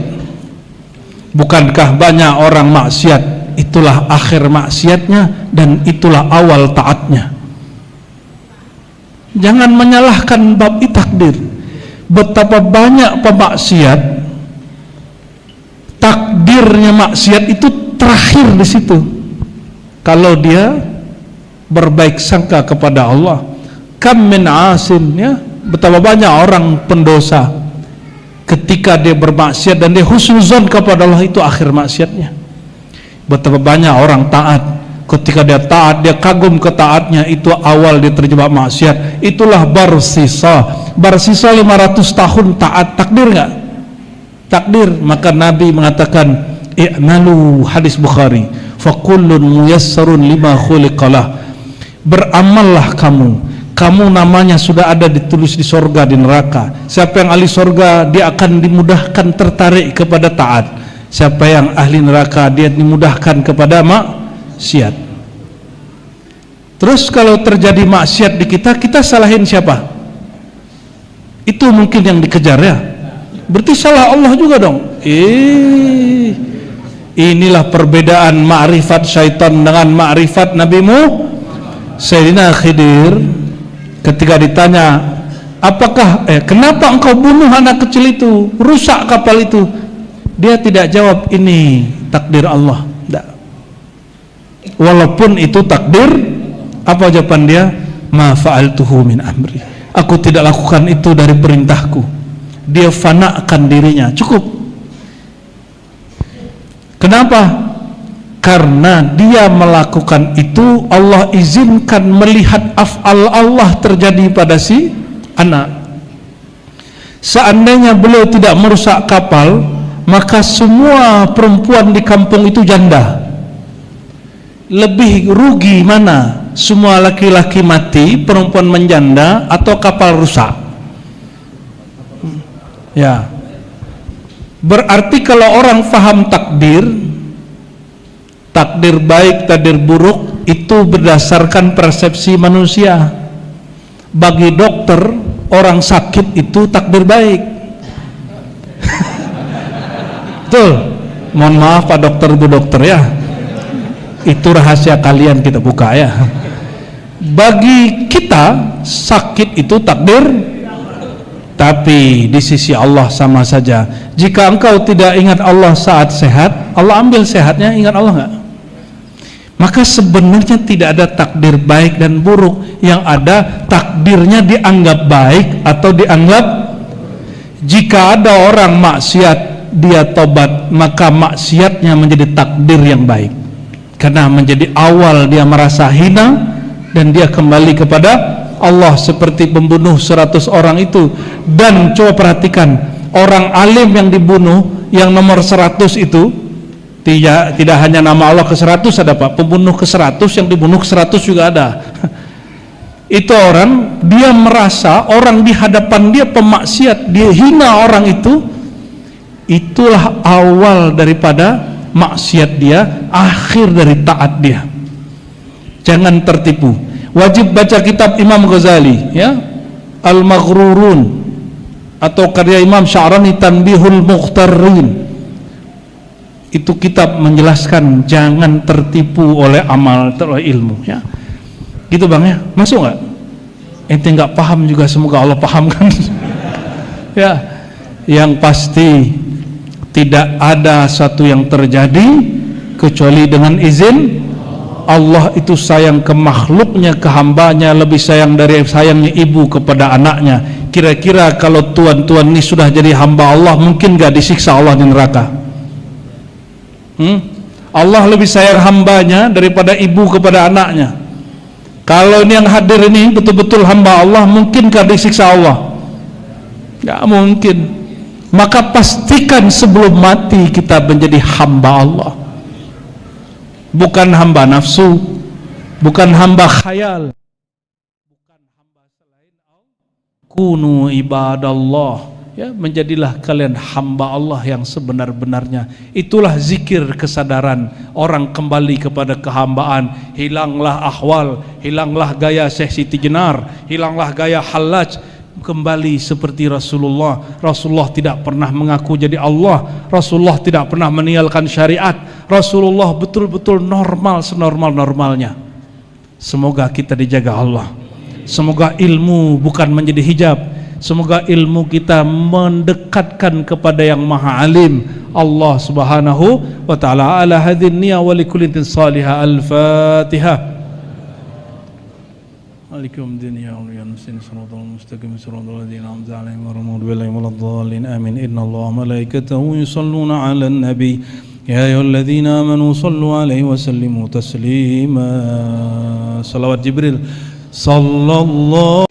Bukankah banyak orang maksiat itulah akhir maksiatnya dan itulah awal taatnya? Jangan menyalahkan bab takdir. Betapa banyak pemaksiat, takdirnya maksiat itu terakhir di situ. Kalau dia berbaik sangka kepada Allah, kam min asin, ya, betapa banyak orang pendosa ketika dia bermaksiat dan dia husnuzon kepada Allah, itu akhir maksiatnya. Betapa banyak orang taat, ketika dia taat, dia kagum ketaatnya, itu awal dia terjebak maksiat. Itulah barsisa 500 tahun taat. Takdir nggak? Takdir. Maka Nabi mengatakan, i'malu, hadis Bukhari, fakullun muyassarun lima khuliqalah. Beramallah kamu namanya sudah ada ditulis di sorga, di neraka. Siapa yang ahli sorga, dia akan dimudahkan tertarik kepada taat. Siapa yang ahli neraka, dia dimudahkan kepada maksiat. Terus kalau terjadi maksiat di kita, kita salahin siapa? Itu mungkin yang dikejar ya. Berarti salah Allah juga dong. Inilah perbedaan ma'rifat syaitan dengan ma'rifat nabimu. Sayyidina Khidir ketika ditanya, apakah kenapa engkau bunuh anak kecil itu, rusak kapal itu, dia tidak jawab ini takdir Allah. Tidak. Walaupun itu takdir, apa jawaban dia? Ma fa'altuhu min amri, aku tidak lakukan itu dari perintahku. Dia fanakan dirinya, cukup. Kenapa? Karena dia melakukan itu, Allah izinkan melihat af'al Allah terjadi pada si anak. Seandainya beliau tidak merusak kapal, maka semua perempuan di kampung itu janda. Lebih rugi mana? Semua laki-laki mati, perempuan menjanda, atau kapal rusak? Ya. Berarti kalau orang faham takdir baik, takdir buruk itu berdasarkan persepsi manusia. Bagi dokter, orang sakit itu takdir baik. Betul. Mohon maaf Pak Dokter, Bu Dokter ya. Itu rahasia kalian kita buka ya. Bagi kita sakit itu takdir, tapi di sisi Allah sama saja. Jika engkau tidak ingat Allah saat sehat, Allah ambil sehatnya, ingat Allah enggak? Maka sebenarnya tidak ada takdir baik dan buruk. Yang ada takdirnya dianggap baik atau dianggap. Jika ada orang maksiat, dia tobat, maka maksiatnya menjadi takdir yang baik, karena menjadi awal dia merasa hina dan dia kembali kepada Allah, seperti pembunuh 100 orang itu. Dan coba perhatikan, orang alim yang dibunuh, yang nomor 100 itu tidak hanya nama Allah ke-100 ada Pak, pembunuh ke-100 yang dibunuh ke-100 juga ada. Itu orang, dia merasa orang di hadapan dia pemaksiat, dia hina orang itu. Itulah awal daripada maksiat dia, akhir dari taat dia. Jangan tertipu. Wajib baca kitab Imam Ghazali ya, Al-Maghrurun, atau karya Imam Sya'rani Tanbihul Mukhtarrin. Itu kitab menjelaskan jangan tertipu oleh amal, oleh ilmu ya. Gitu Bang ya. Masuk nggak? Ente nggak paham juga, semoga Allah pahamkan. Ya. Yang pasti tidak ada satu yang terjadi kecuali dengan izin Allah. Itu sayang ke makhluknya, ke hambanya, lebih sayang dari sayangnya ibu kepada anaknya. Kira-kira kalau tuan-tuan ini sudah jadi hamba Allah, mungkin gak disiksa Allah di neraka? Allah lebih sayang hambanya daripada ibu kepada anaknya. Kalau ini yang hadir ini betul-betul hamba Allah, mungkinkah disiksa Allah? Gak mungkin. Maka pastikan sebelum mati kita menjadi hamba Allah, bukan hamba nafsu, bukan hamba khayal, bukan hamba selain Allah. Kunu ibadallah ya, menjadilah kalian hamba Allah yang sebenar-benarnya. Itulah zikir kesadaran, orang kembali kepada kehambaan. Hilanglah ahwal, hilanglah gaya Syekh Siti Jenar, hilanglah gaya Hallaj, kembali seperti Rasulullah. Rasulullah tidak pernah mengaku jadi Allah, Rasulullah tidak pernah meninggalkan syariat, Rasulullah betul-betul normal, senormal-normalnya. Semoga kita dijaga Allah, semoga ilmu bukan menjadi hijab, semoga ilmu kita mendekatkan kepada yang maha alim, Allah subhanahu wa ta'ala. Ala hadhin niya wa likulli salihah. Al-Fatihah. Alikum dunya wa yansin siratal mustaqim siratal ladzina an'amta 'alaihim ghairil maghdubi 'alaihim waladdallin. Amin. Innallaha wa malaikatahu yusholluna 'alan nabi ya ayyuhalladzina amanu shallu 'alaihi wa sallimu taslima. Salawat Jibril sallallahu